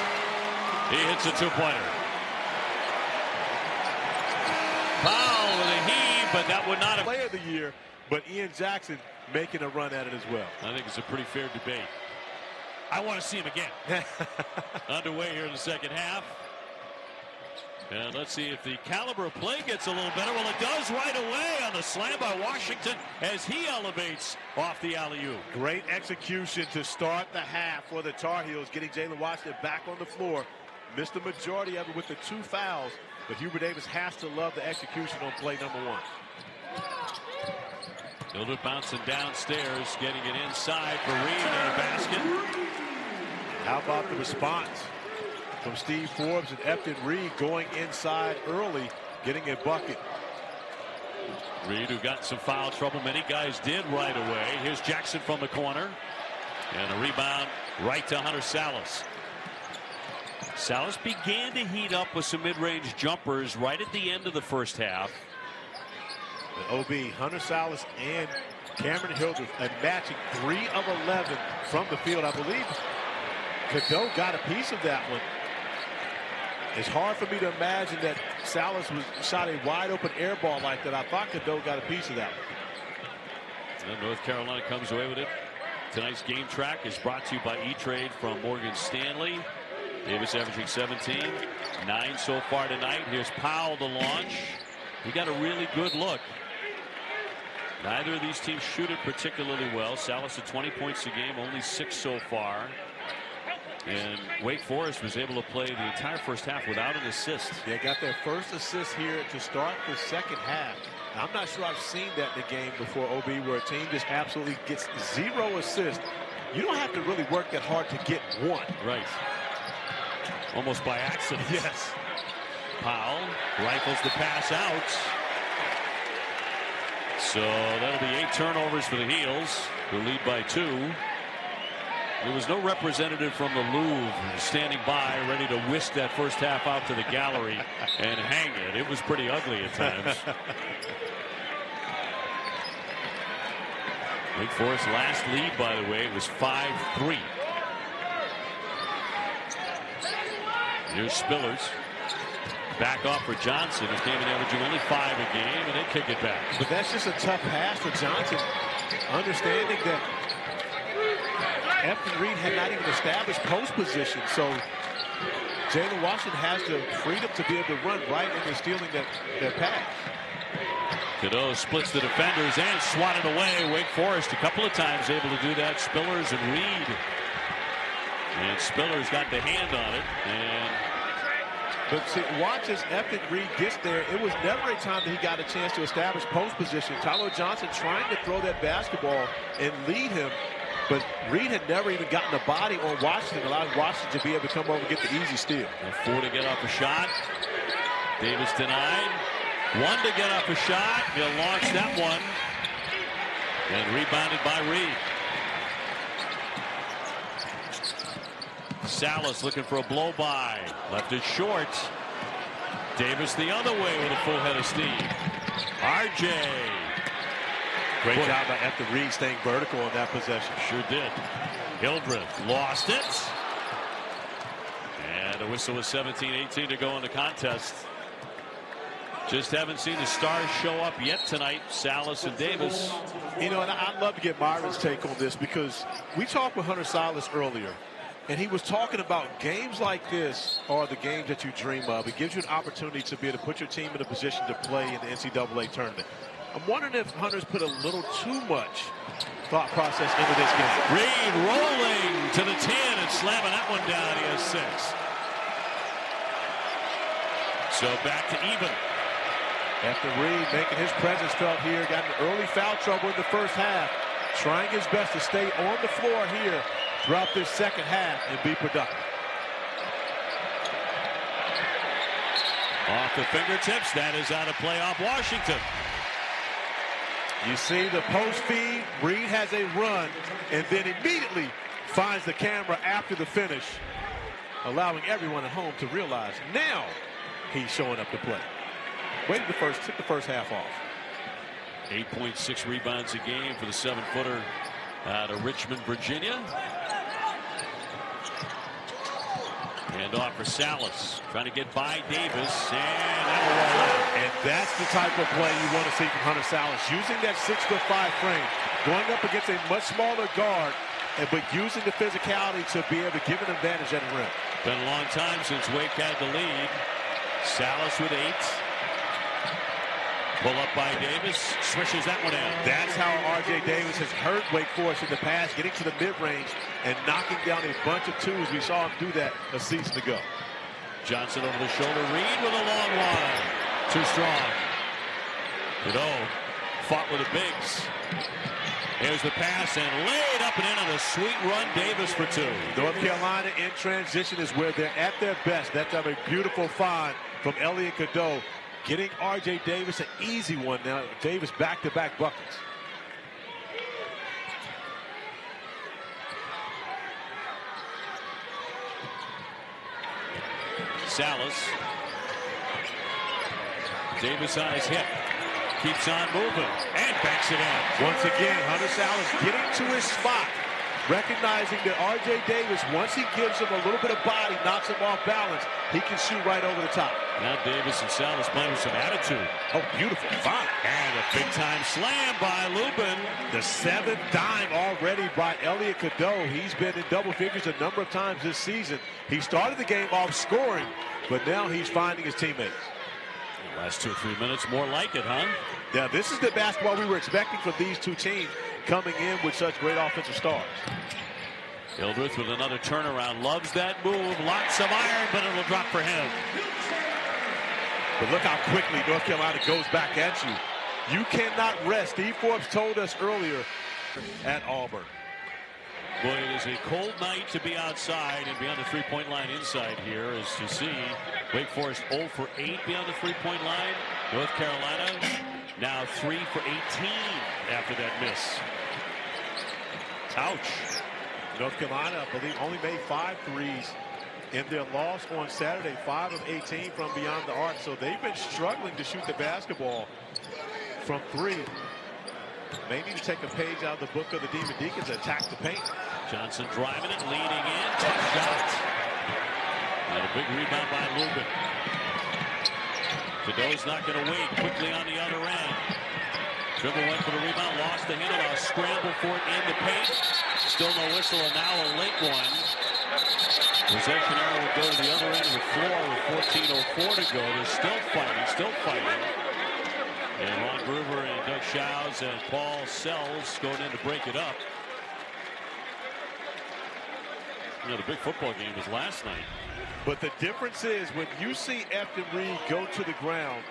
He hits a 2-pointer. Foul with a heave, but that would not have. Player of the year, but Ian Jackson making a run at it as well. I think it's a pretty fair debate. I want to see him again. Underway here in the second half. And let's see if the caliber of play gets a little better. Well, it does right away on the slam by Washington as he elevates off the alley-oop. Great execution to start the half for the Tar Heels, getting Jalen Washington back on the floor. Missed the majority of it with the 2 fouls, but Hubert Davis has to love the execution on play number 1. Hilder bouncing downstairs, getting it inside for Reed and a basket. How about the response from Steve Forbes and Efton Reed going inside early, getting a bucket. Reed, who got some foul trouble, many guys did right away. Here's Jackson from the corner. And a rebound right to Hunter Salas. Salas began to heat up with some mid-range jumpers right at the end of the first half. The OB, Hunter Salas and Cameron Hildreth, a matching 3 of 11 from the field. I believe Cadeau got a piece of that one. It's hard for me to imagine that Salas shot a wide open air ball like that. I thought Cadeau got a piece of that one. And North Carolina comes away with it. Tonight's game track is brought to you by E-Trade from Morgan Stanley. Davis averaging 17, 9 so far tonight. Here's Powell to launch. He got a really good look. Neither of these teams shoot it particularly well. Salas at 20 points a game, only 6 so far. And Wake Forest was able to play the entire first half without an assist. They got their first assist here to start the second half. Now, I'm not sure I've seen that in the game before, OB, where a team just absolutely gets 0 assists. You don't have to really work that hard to get 1. Right. Almost by accident. Yes. Powell rifles the pass out. So that'll be 8 turnovers for the Heels, who lead by 2. There was no representative from the Louvre standing by ready to whisk that first half out to the gallery and hang it. It was pretty ugly at times. Wake Forest's last lead, by the way, it was 5-3. Here's Spillers. Back off for Johnson, who came in averaging only 5 a game, and they kick it back. But that's just a tough pass for Johnson. Understanding that Efton Reed had not even established post position, so Jalen Washington has the freedom to be able to run right into stealing that pass. Cadeau splits the defenders and swatted away. Wake Forest a couple of times able to do that. Spillers and Reed. And Spillers got the hand on it. But see, watch as Efton Reed gets there. It was never a time that he got a chance to establish post position. Tyler Johnson trying to throw that basketball and lead him. But Reed had never even gotten a body on Washington, allowing Washington to be able to come over and get the easy steal. 4 to get off a shot. Davis denied. 1 to get off a shot. He'll launch that one. And rebounded by Reed. Salas looking for a blow by. Left it short. Davis the other way with a full head of steam. RJ. Great job by Efton Reed staying vertical on that possession. Sure did. Hildreth lost it. And a whistle with 17-18 to go in the contest. Just haven't seen the stars show up yet tonight, Salas and Davis. You know, and I'd love to get Myron's take on this, because we talked with Hunter Salas earlier, and he was talking about games like this are the games that you dream of. It gives you an opportunity to be able to put your team in a position to play in the NCAA tournament. I'm wondering if Hunter's put a little too much thought process into this game. Reed rolling to the 10 and slamming that one down. He has 6. So back to even. Efton Reed making his presence felt here. Got in early foul trouble in the first half. Trying his best to stay on the floor here throughout this second half and be productive. Off the fingertips. That is out of play off Washington. You see the post feed. Reed has a run and then immediately finds the camera after the finish, allowing everyone at home to realize now he's showing up to play. Took the first half off. 8.6 rebounds a game for the 7-footer out of Richmond, Virginia. And off for Salas, trying to get by Davis, and that'll roll out. And that's the type of play you want to see from Hunter Salas, using that 6'5" frame, going up against a much smaller guard but using the physicality to be able to give an advantage at the rim. Been a long time since Wake had the lead. Salas with 8. Pull up by Davis, swishes that one in. That's how R.J. Davis has hurt Wake Forest in the past, getting to the mid-range and knocking down a bunch of twos. We saw him do that a season ago. Johnson over the shoulder. Reed with a long one. Too strong. Cadeau fought with the bigs. Here's the pass and laid up and in on a sweet run. Davis for 2. North Carolina in transition is where they're at their best. That's a beautiful find from Elliot Cadeau. Getting R.J. Davis an easy one now. Davis back-to-back buckets. Salas. Davis on his hip. Keeps on moving and backs it in. Once again, Hunter Salas getting to his spot. Recognizing that R.J. Davis, once he gives him a little bit of body, knocks him off balance, he can shoot right over the top. Now Davis and Salas playing with some attitude. Oh, beautiful find. And a big-time slam by Lubin. The 7th dime already by Elliot Cadeau. He's been in double figures a number of times this season. He started the game off scoring, but now he's finding his teammates. The last 2 or 3 minutes, more like it, huh? Yeah, this is the basketball we were expecting from these two teams coming in with such great offensive stars. Hildreth with another turnaround. Loves that move. Lots of iron, but it'll drop for him. But look how quickly North Carolina goes back at you. You cannot rest. Steve Forbes told us earlier at Auburn. Boy, it is a cold night to be outside and be on the three-point line inside here, as you see. Wake Forest 0 for 8 beyond the three-point line. North Carolina now 3 for 18 after that miss. Ouch. North Carolina, I believe, only made 5 threes in their loss on Saturday. 5 of 18 from beyond the arc. So they've been struggling to shoot the basketball from 3. May need to take a page out of the book of the Demon Deacons and attack the paint. Johnson driving it, leaning in, tough shot. And a big rebound by Lubin. Cadeau's not going to wait. Quickly on the other end. Trimble went for the rebound, lost the handle. A scramble for it in the paint. Still no whistle, and now a late one. Possession arrow will go to the other end of the floor with 14:04 to go. They're still fighting. And Ron Gruber and Doug Shows and Paul Sells going in to break it up. You know, the big football game was last night. But the difference is when you see Efton Reed go to the ground,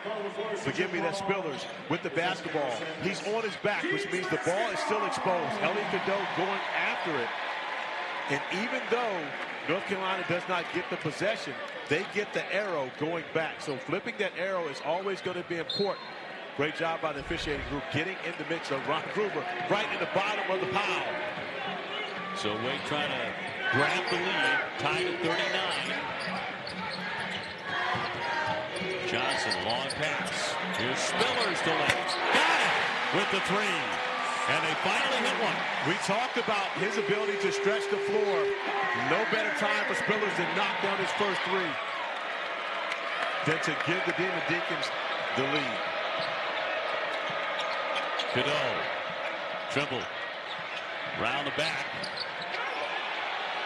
forgive me, that's Spillers, with the basketball, he's on his back, which means the ball is still exposed. Elliot Cadeau going after it. And even though North Carolina does not get the possession, they get the arrow going back. So flipping that arrow is always going to be important. Great job by the officiating group getting in the mix of Ron Gruber right in the bottom of the pile. So Wake trying to grab the lead, tied at 39. Johnson, long pass. Here's Spillers to left. Got it with the 3. And they finally hit one. We talked about his ability to stretch the floor. No better time for Spillers to knock down his first 3 than to give the Demon Deacons the lead. Cadeau, Trimble, round the back.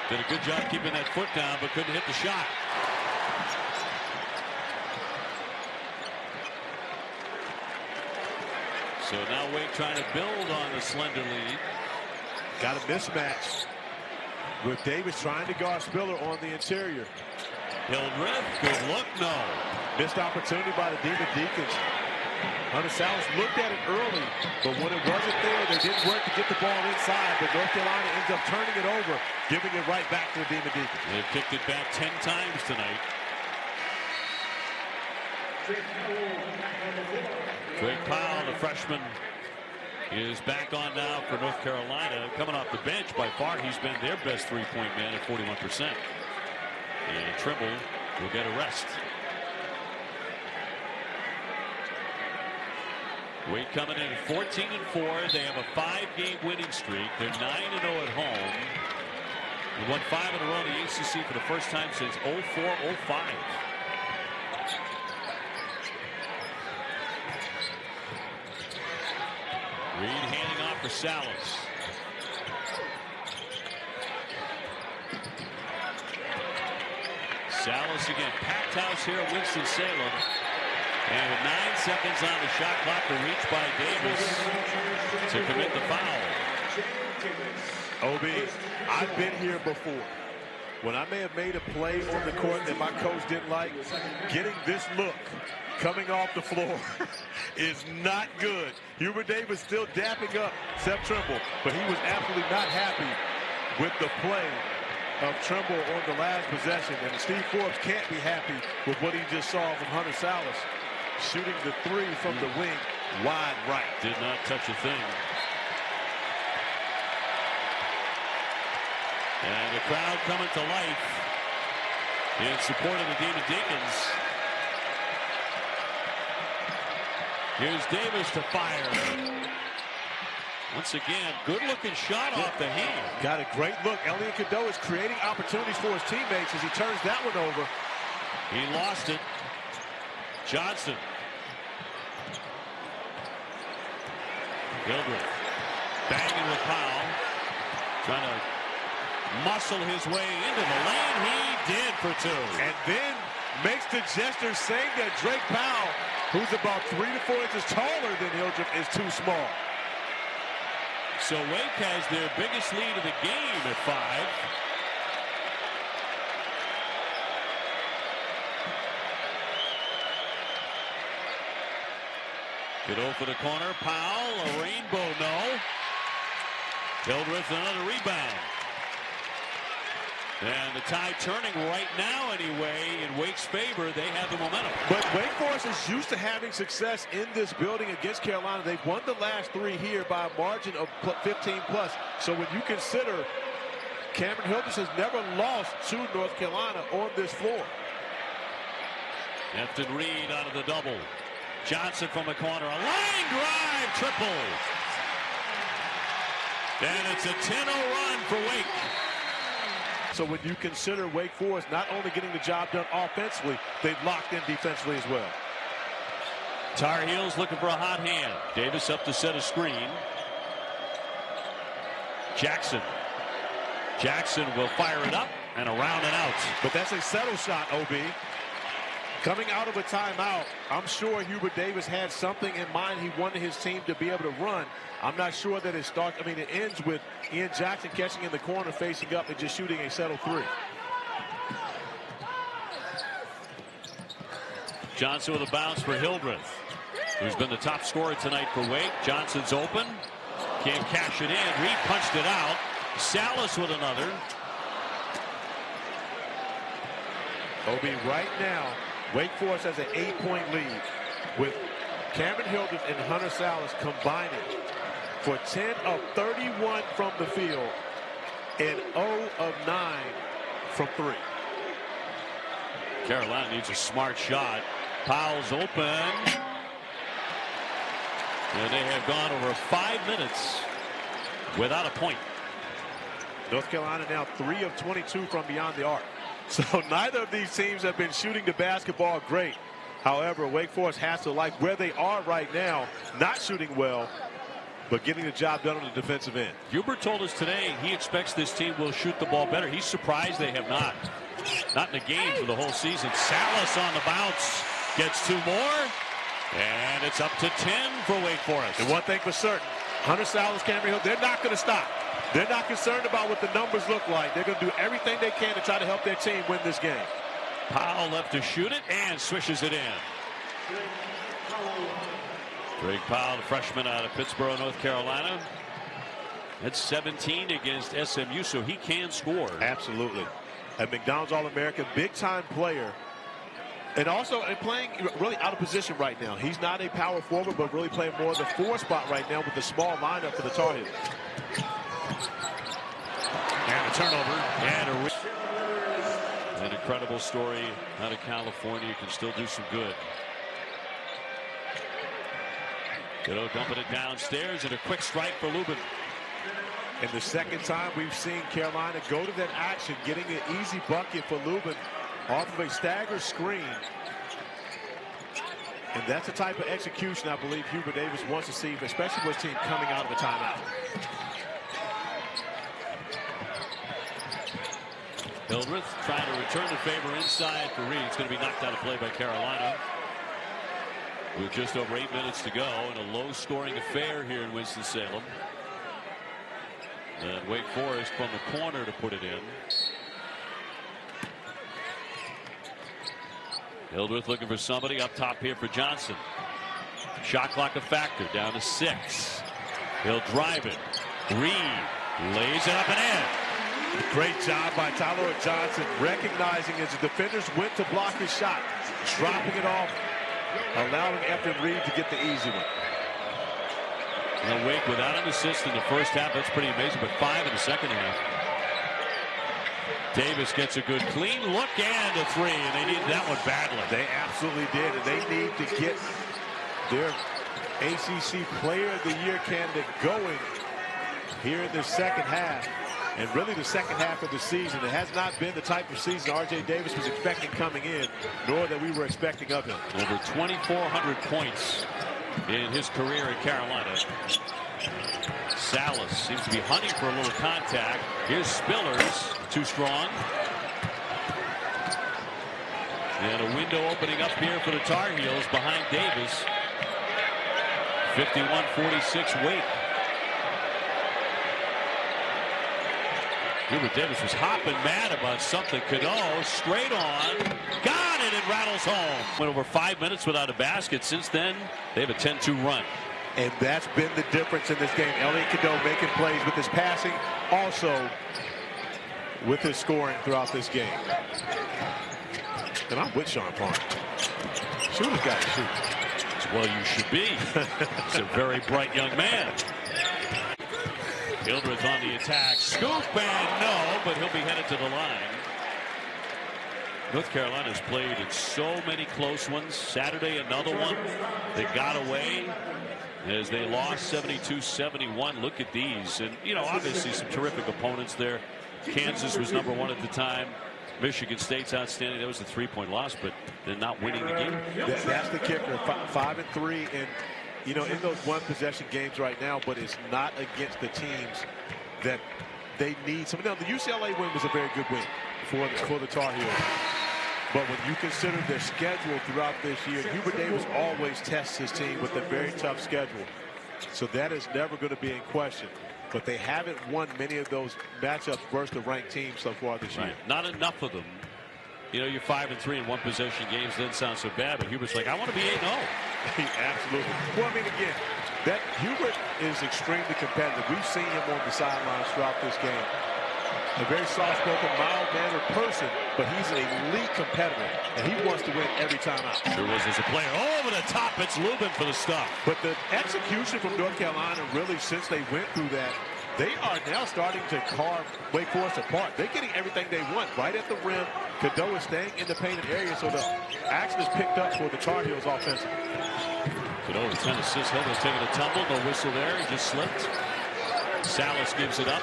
Did a good job keeping that foot down, but couldn't hit the shot. So now Wake trying to build on the slender lead. Got a mismatch with Davis trying to guard Spiller on the interior. Hildreth, good look, no. Missed opportunity by the Demon Deacons. Hunter Salas looked at it early, but when it wasn't there, they didn't work to get the ball inside, but North Carolina ends up turning it over, giving it right back to the Demon Deacons. They've kicked it back 10 times tonight. Drake Powell, the freshman, is back on now for North Carolina. Coming off the bench, by far, he's been their best three-point man at 41%. And Trimble will get a rest. Wake coming in at 14-4. They have a 5-game winning streak. They're 9-0 at home. They won 5 in a row in the ACC for the first time since 04-05. Reed handing off for Salas. Salas again. Packed house here at Winston-Salem. And with 9 seconds on the shot clock to reach by Davis to commit the foul. OB, I've been here before. When I may have made a play on the court that my coach didn't like, getting this look coming off the floor is not good. Hubert Davis still dapping up Seth Trimble, but he was absolutely not happy with the play of Trimble on the last possession. And Steve Forbes can't be happy with what he just saw from Hunter Salas, shooting the three from the wing wide right. Did not touch a thing. And the crowd coming to life in support of the Demon Deacons. Here's Davis to fire. Once again, good-looking shot off the hand. Got a great look. Elliot Cadeau is creating opportunities for his teammates as he turns that one over. He lost it. Johnson. Gilbert banging with Powell. Trying to muscle his way into the lane. He did for two. And then makes the gesture saying that Drake Powell, who's about 3 to 4 inches taller than Hildreth, is too small. So Wake has their biggest lead of the game at 5. Cadeau for the corner. Powell, a rainbow no. Hildreth another rebound. And the tide turning right now anyway in Wake's favor. They have the momentum. But Wake Forest is used to having success in this building against Carolina. They've won the last 3 here by a margin of 15 plus. So when you consider Cameron Hildreth has never lost to North Carolina on this floor. Efton Reed out of the double. Johnson from the corner. A line drive triple. And it's a 10-0 run for Wake. So when you consider Wake Forest not only getting the job done offensively, they've locked in defensively as well. Tar Heels looking for a hot hand. Davis up to set a screen. Jackson. Jackson will fire it up and around and out. But that's a settle shot, OB. Coming out of a timeout, I'm sure Hubert Davis had something in mind he wanted his team to be able to run. I'm not sure that it starts. I mean, it ends with Ian Jackson catching in the corner, facing up, and just shooting a settle 3. Johnson with a bounce for Hildreth, who's been the top scorer tonight for Wake. Johnson's open. Can't cash it in. Reed punched it out. Salas with another. OB, right now, Wake Forest has an 8-point lead with Cameron Hildreth and Hunter Salas combining for 10 of 31 from the field and 0 of 9 from 3. Carolina needs a smart shot. Powell's open. And they have gone over 5 minutes without a point. North Carolina now 3 of 22 from beyond the arc. So neither of these teams have been shooting the basketball great. However, Wake Forest has to like where they are right now, not shooting well, but getting the job done on the defensive end. Hubert told us today he expects this team will shoot the ball better. He's surprised they have not. Not in the game for the whole season. Salas on the bounce. Gets 2 more. And it's up to 10 for Wake Forest. And one thing for certain, Hunter Salas, Cameron Hill, they're not going to stop. They're not concerned about what the numbers look like. They're going to do everything they can to try to help their team win this game. Powell left to shoot it and swishes it in. Drake Powell, the freshman out of Pittsboro, North Carolina. That's 17 against SMU, so he can score. Absolutely. A McDonald's All-American, big-time player. And also playing really out of position right now. He's not a power forward, but really playing more of the 4 spot right now with the small lineup for the Tar Heels. And a turnover. And an incredible story out of California. You can still do some good. Cadeau dumping it downstairs and a quick strike for Lubin. And the second time we've seen Carolina go to that action, getting an easy bucket for Lubin off of a stagger screen. And that's the type of execution I believe Hubert Davis wants to see, especially with his team coming out of a timeout. Hildreth trying to return the favor inside for Reed. It's going to be knocked out of play by Carolina. With just over 8 minutes to go in a low-scoring affair here in Winston-Salem. And Wake Forest from the corner to put it in. Hildreth looking for somebody up top here for Johnson. Shot clock a factor, down to 6. He'll drive it. Reed lays it up and in. Great job by Tyler Johnson, recognizing as the defenders went to block his shot, dropping it off, allowing Ethan Reed to get the easy one. And Wake without an assist in the first half. That's pretty amazing, but 5 in the second half. Davis gets a good clean look and a 3, and they needed that one badly. They absolutely did, and they need to get their ACC Player of the Year candidate going here in the second half, and really the second half of the season. It has not been the type of season R.J. Davis was expecting coming in, nor that we were expecting of him. Over 2,400 points in his career at Carolina. Salas seems to be hunting for a little contact. Here's Spillers, too strong. And a window opening up here for the Tar Heels behind Davis. 51-46 Wake. Hubert Davis was hopping mad about something. Cadeau straight on. Got it. It rattles home. Went over 5 minutes without a basket. Since then, they have a 10-2 run. And that's been the difference in this game. Elliot Cadeau making plays with his passing, also with his scoring throughout this game. And I'm with Sean Park. Shooter's got to shoot. Well, you should be. He's a very bright young man. Hildreth on the attack. Scoop and no, but he'll be headed to the line. North Carolina's played in so many close ones. Saturday, another one. They got away as they lost 72-71. Look at these. And, you know, obviously some terrific opponents there. Kansas was #1 at the time. Michigan State's outstanding. That was a 3-point loss, but they're not winning the game. That's the kicker. 5-3, and you know, in those one-possession games right now, but it's not against the teams that they need. So now the UCLA win was a very good win for the Tar Heels. But when you consider their schedule throughout this year, Hubert Davis always tests his team with a very tough schedule. So that is never going to be in question. But they haven't won many of those matchups versus the ranked teams so far this year. Not enough of them. You know, you're 5-3 in one-possession games. Doesn't sound so bad, but Hubert's like, I want to be 8-0. Absolutely. Well, I mean, again, that Hubert is extremely competitive. We've seen him on the sidelines throughout this game. A very soft-spoken, mild-mannered person, but he's an elite competitor, and he wants to win every time out. Sure was as a player. Over the top, it's Lubin for the stop. But the execution from North Carolina, really, since they went through that, they are now starting to carve Wake Forest apart. They're getting everything they want right at the rim. Cadeau is staying in the painted area, so the action is picked up for the Tar Heels offensively. Cadeau with 10 assists. Hildreth taking a tumble. No whistle there. He just slipped. Salas gives it up.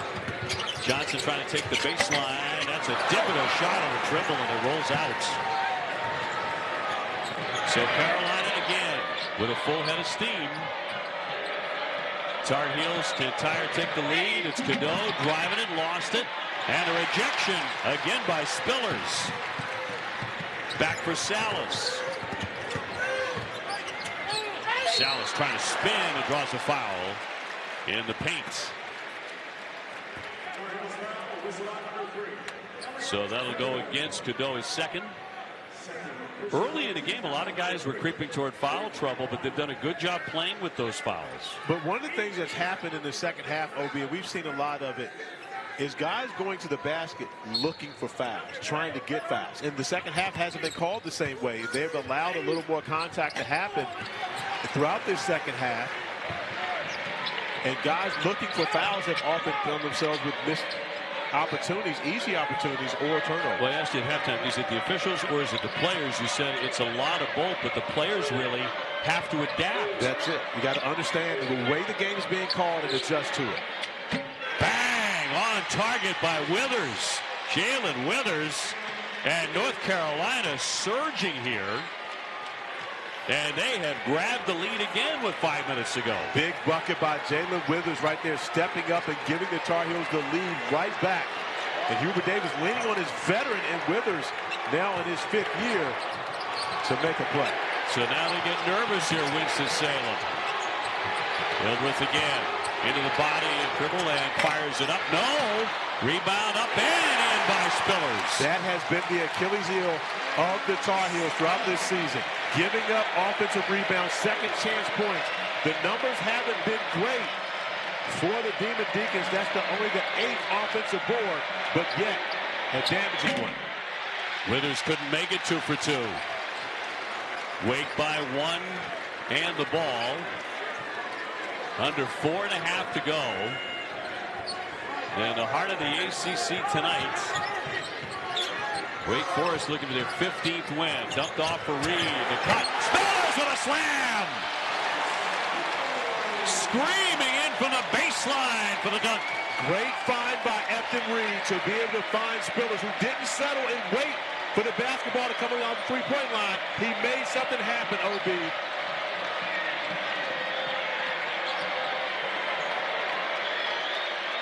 Johnson trying to take the baseline. That's a Thibodeau shot on a dribble, and it rolls out. So Carolina again with a full head of steam. Tar Heels can take the lead. It's Cadeau driving it, lost it. And a rejection again by Spillers. Back for Salas. Salas trying to spin and draws a foul in the paint. So that'll go against Cadeau, his second. Early in the game, a lot of guys were creeping toward foul trouble, but they've done a good job playing with those fouls. But one of the things that's happened in the second half, OB, and we've seen a lot of it, is guys going to the basket looking for fouls, trying to get fouls. And the second half hasn't been called the same way. They've allowed a little more contact to happen throughout this second half. And guys looking for fouls have often found themselves with missed opportunities, easy opportunities, or turnovers. Well, I asked you at halftime, is it the officials or is it the players? You said it's a lot of both, but the players really have to adapt. That's it. You got to understand the way the game is being called and adjust to it. Bang! On target by Withers. Jalen Withers. And North Carolina surging here. And they have grabbed the lead again with 5 minutes to go. Big bucket by Jalen Withers right there, stepping up and giving the Tar Heels the lead right back And Hubert Davis leaning on his veteran and Withers now in his 5th year to make a play. So now they get nervous here, Winston-Salem. Hildreth again into the body and dribble and fires it up. No! Rebound up and in by Spillers. That has been the Achilles heel of the Tar Heels throughout this season. Giving up offensive rebounds, second chance points. The numbers haven't been great for the Demon Deacons. That's only the 8th offensive board, but yet a damaging one. Withers couldn't make it 2 for 2. Wake by 1 and the ball. Under 4.5 to go. And the heart of the ACC tonight. Wake Forest looking for their 15th win. Dumped off for Reed. The cut. Spillers with a slam. Screaming in from the baseline for the dunk. Great find by Efton Reed to be able to find Spillers, who didn't settle and wait for the basketball to come along the three-point line. He made something happen, OB.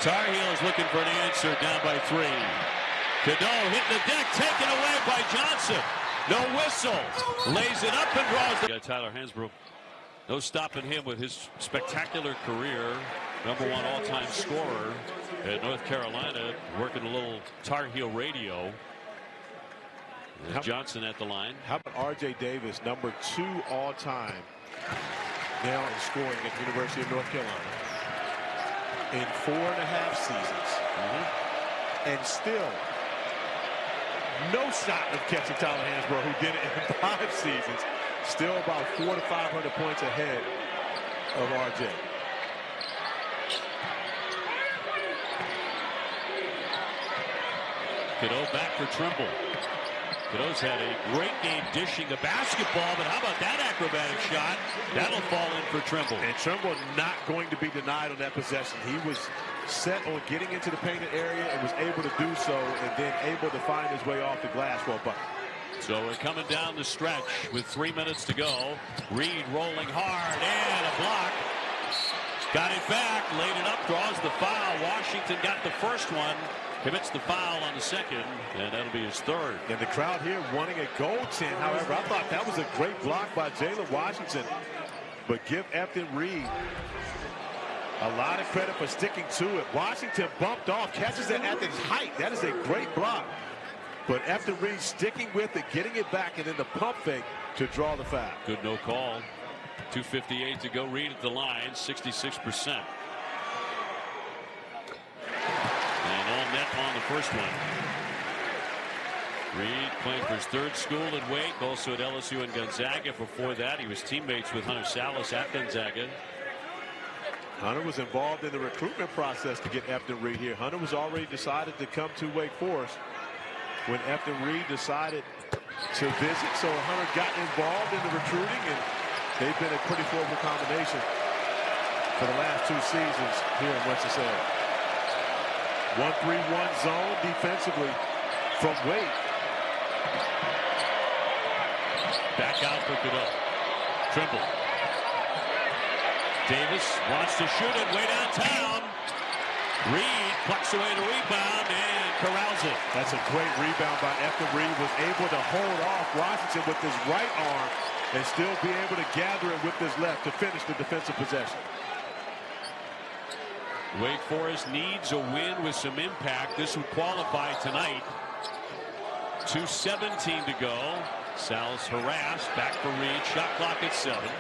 Tar Heels looking for an answer, down by 3. Cadeau hitting the deck, taken away by Johnson. No whistle. Lays it up and draws the... Tyler Hansbrough. No stopping him with his spectacular career. #1 all-time scorer at North Carolina, working a little Tar Heel radio. Johnson at the line. How about R.J. Davis, #2 all-time now in scoring at the University of North Carolina in 4.5 seasons. And still no shot of catching Tyler Hansbrough, who did it in 5 seasons. Still about 400 to 500 points ahead of R.J. Cadeau back for Trimble. Cadeau's had a great game dishing the basketball, but how about that acrobatic shot? That'll fall in for Trimble. And Trimble not going to be denied on that possession. He was set on getting into the painted area and was able to do so, and then able to find his way off the glass for a bucket. So we're coming down the stretch with 3 minutes to go. Reed rolling hard and a block. Got it back, laid it up, draws the foul. Washington got the first one, commits the foul on the second, and that'll be his 3rd. And the crowd here wanting a goaltend. However, I thought that was a great block by Jalen Washington. But give Efton Reed a lot of credit for sticking to it. Washington bumped off, catches it at its height. That is a great block. But Efton Reed sticking with it, getting it back, and then the pump fake to draw the foul. Good no call. 2:58 to go. Reed at the line, 66%. And all net on the first one. Reed playing for his 3rd school at Wake, also at LSU and Gonzaga. Before that, he was teammates with Hunter Salas at Gonzaga. Hunter was involved in the recruitment process to get Efton Reed here. Hunter was already decided to come to Wake Forest when Efton Reed decided to visit. So Hunter got involved in the recruiting, and they've been a pretty formidable combination for the last 2 seasons here in Winston-Salem. 1-3-1 zone defensively from Wake. Back out for Cadeau. Trimble. Davis wants to shoot it way downtown. Reed plucks away the rebound and corrals it. That's a great rebound by Efton Reed. Was able to hold off Washington with his right arm and still be able to gather it with his left to finish the defensive possession. Wake Forest needs a win with some impact. This would qualify tonight. 2:17 to go. Sal's harassed. Back for Reed. Shot clock at 7.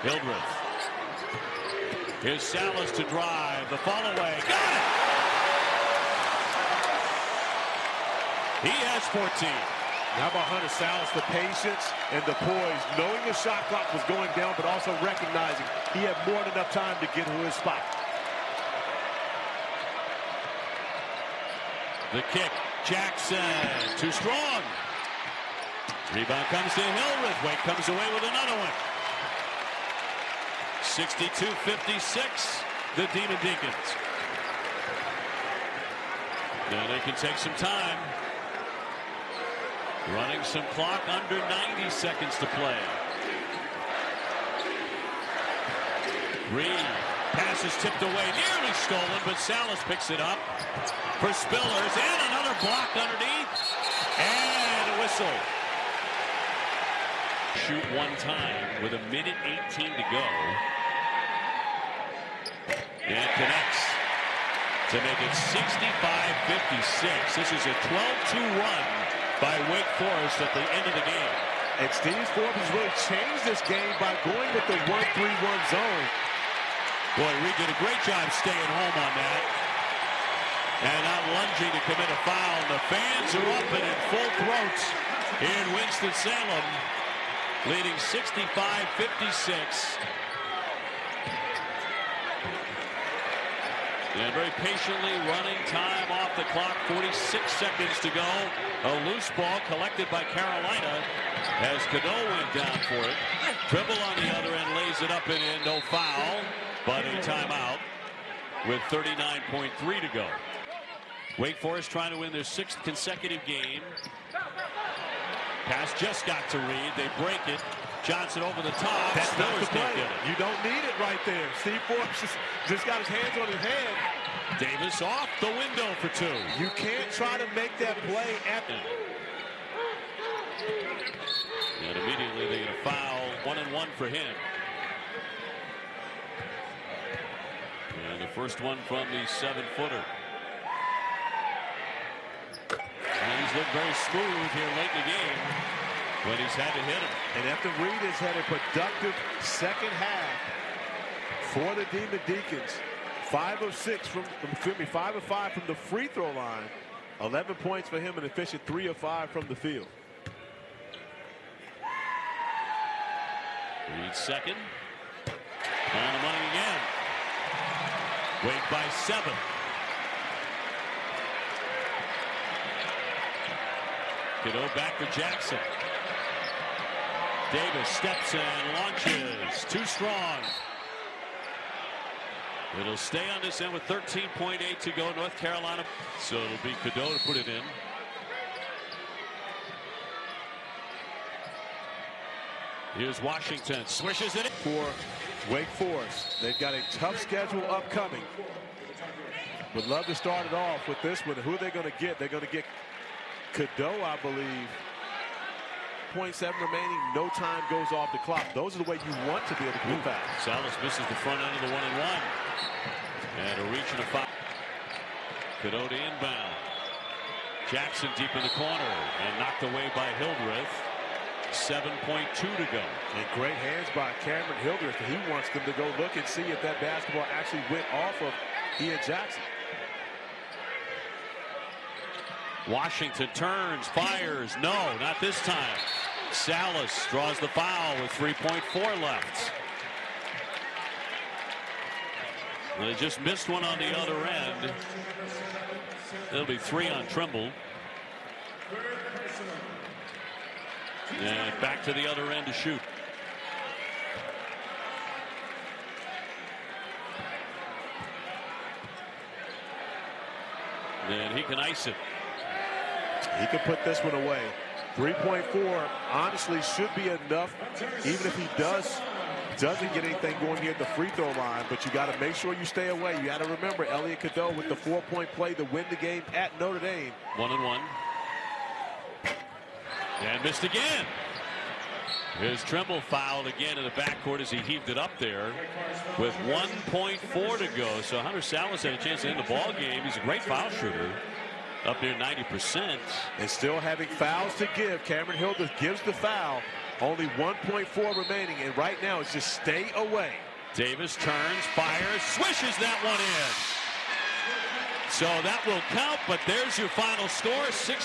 Hildreth. Here's Salas to drive. The fall away. Got it! He has 14. How about Hunter Salas, the patience and the poise, knowing the shot clock was going down, but also recognizing he had more than enough time to get to his spot. The kick. Jackson. Too strong. Rebound comes to Hildreth. Wake comes away with another one. 62-56. The Demon Deacons. Now they can take some time. Running some clock, under 90 seconds to play. Reed, pass pass is tipped away, nearly stolen, but Salas picks it up for Spillers, and another block underneath, and a whistle. Shoot one time with 1:18 to go, and connects to make it 65-56. This is a 12-2 run by Wake Forest at the end of the game. And Steve Forbes has really changed this game by going with the 1-3-1 zone. Boy, Reed did a great job staying home on that. And not lunging to commit a foul. The fans are up and in full throats in Winston-Salem, leading 65-56. And very patiently running time off the clock. 46 seconds to go. A loose ball collected by Carolina as Cadeau went down for it. Dribble on the other end, lays it up and in. No foul, but a timeout with 39.3 to go. Wake Forest trying to win their 6th consecutive game. Pass just got to Reed. They break it. Johnson over the top. That's not the play. Get it. You don't need it right there. Steve Forbes just got his hands on his head. Davis off the window for 2. You can't try to make that play at the... And immediately they get a foul. 1-1 for him. And the first one from the 7-footer. And he's looked very smooth here late in the game when he's had to hit him. And Ethan Reed has had a productive second half for the Demon Deacons. 5 of 5 from the free throw line. 11 points for him, an efficient 3 of 5 from the field. Reed second. On the money again. Wake by 7. Cadeau back for Jackson. Davis steps and launches. Too strong. It'll stay on this end with 13.8 to go. North Carolina. So it'll be Cadeau to put it in. Here's Washington. Swishes it for Wake Forest. They've got a tough schedule upcoming. Would love to start it off with this one. Who are they going to get? They're going to get Cadeau, I believe. 0.7 remaining. No time goes off the clock. Those are the way you want to be able to commit fouls. Salas misses the front end of the 1-and-1. And a reach and a foul. Cadeau to inbound. Jackson deep in the corner and knocked away by Hildreth. 7.2 to go. And great hands by Cameron Hildreth. He wants them to go look and see if that basketball actually went off of Ian Jackson. Washington turns, fires. No, not this time. Salas draws the foul with 3.4 left. They just missed one on the other end. It'll be 3 on Trimble. And back to the other end to shoot. And he can ice it. He can put this one away. 3.4 honestly should be enough, even if he doesn't get anything going here at the free throw line. But you got to make sure you stay away. You got to remember Elliot Cadeau with the 4-point play to win the game at Notre Dame. 1-and-1. And missed again. Here's Trimble fouled again in the backcourt as he heaved it up there with 1.4 to go. So Hunter Salas had a chance to end the ball game. He's a great foul shooter, up near 90%. And still having fouls to give. Cameron Hildreth gives the foul. Only 1.4 remaining, and right now it's just stay away. Davis turns, fires, swishes that one in. So that will count, but there's your final score. 16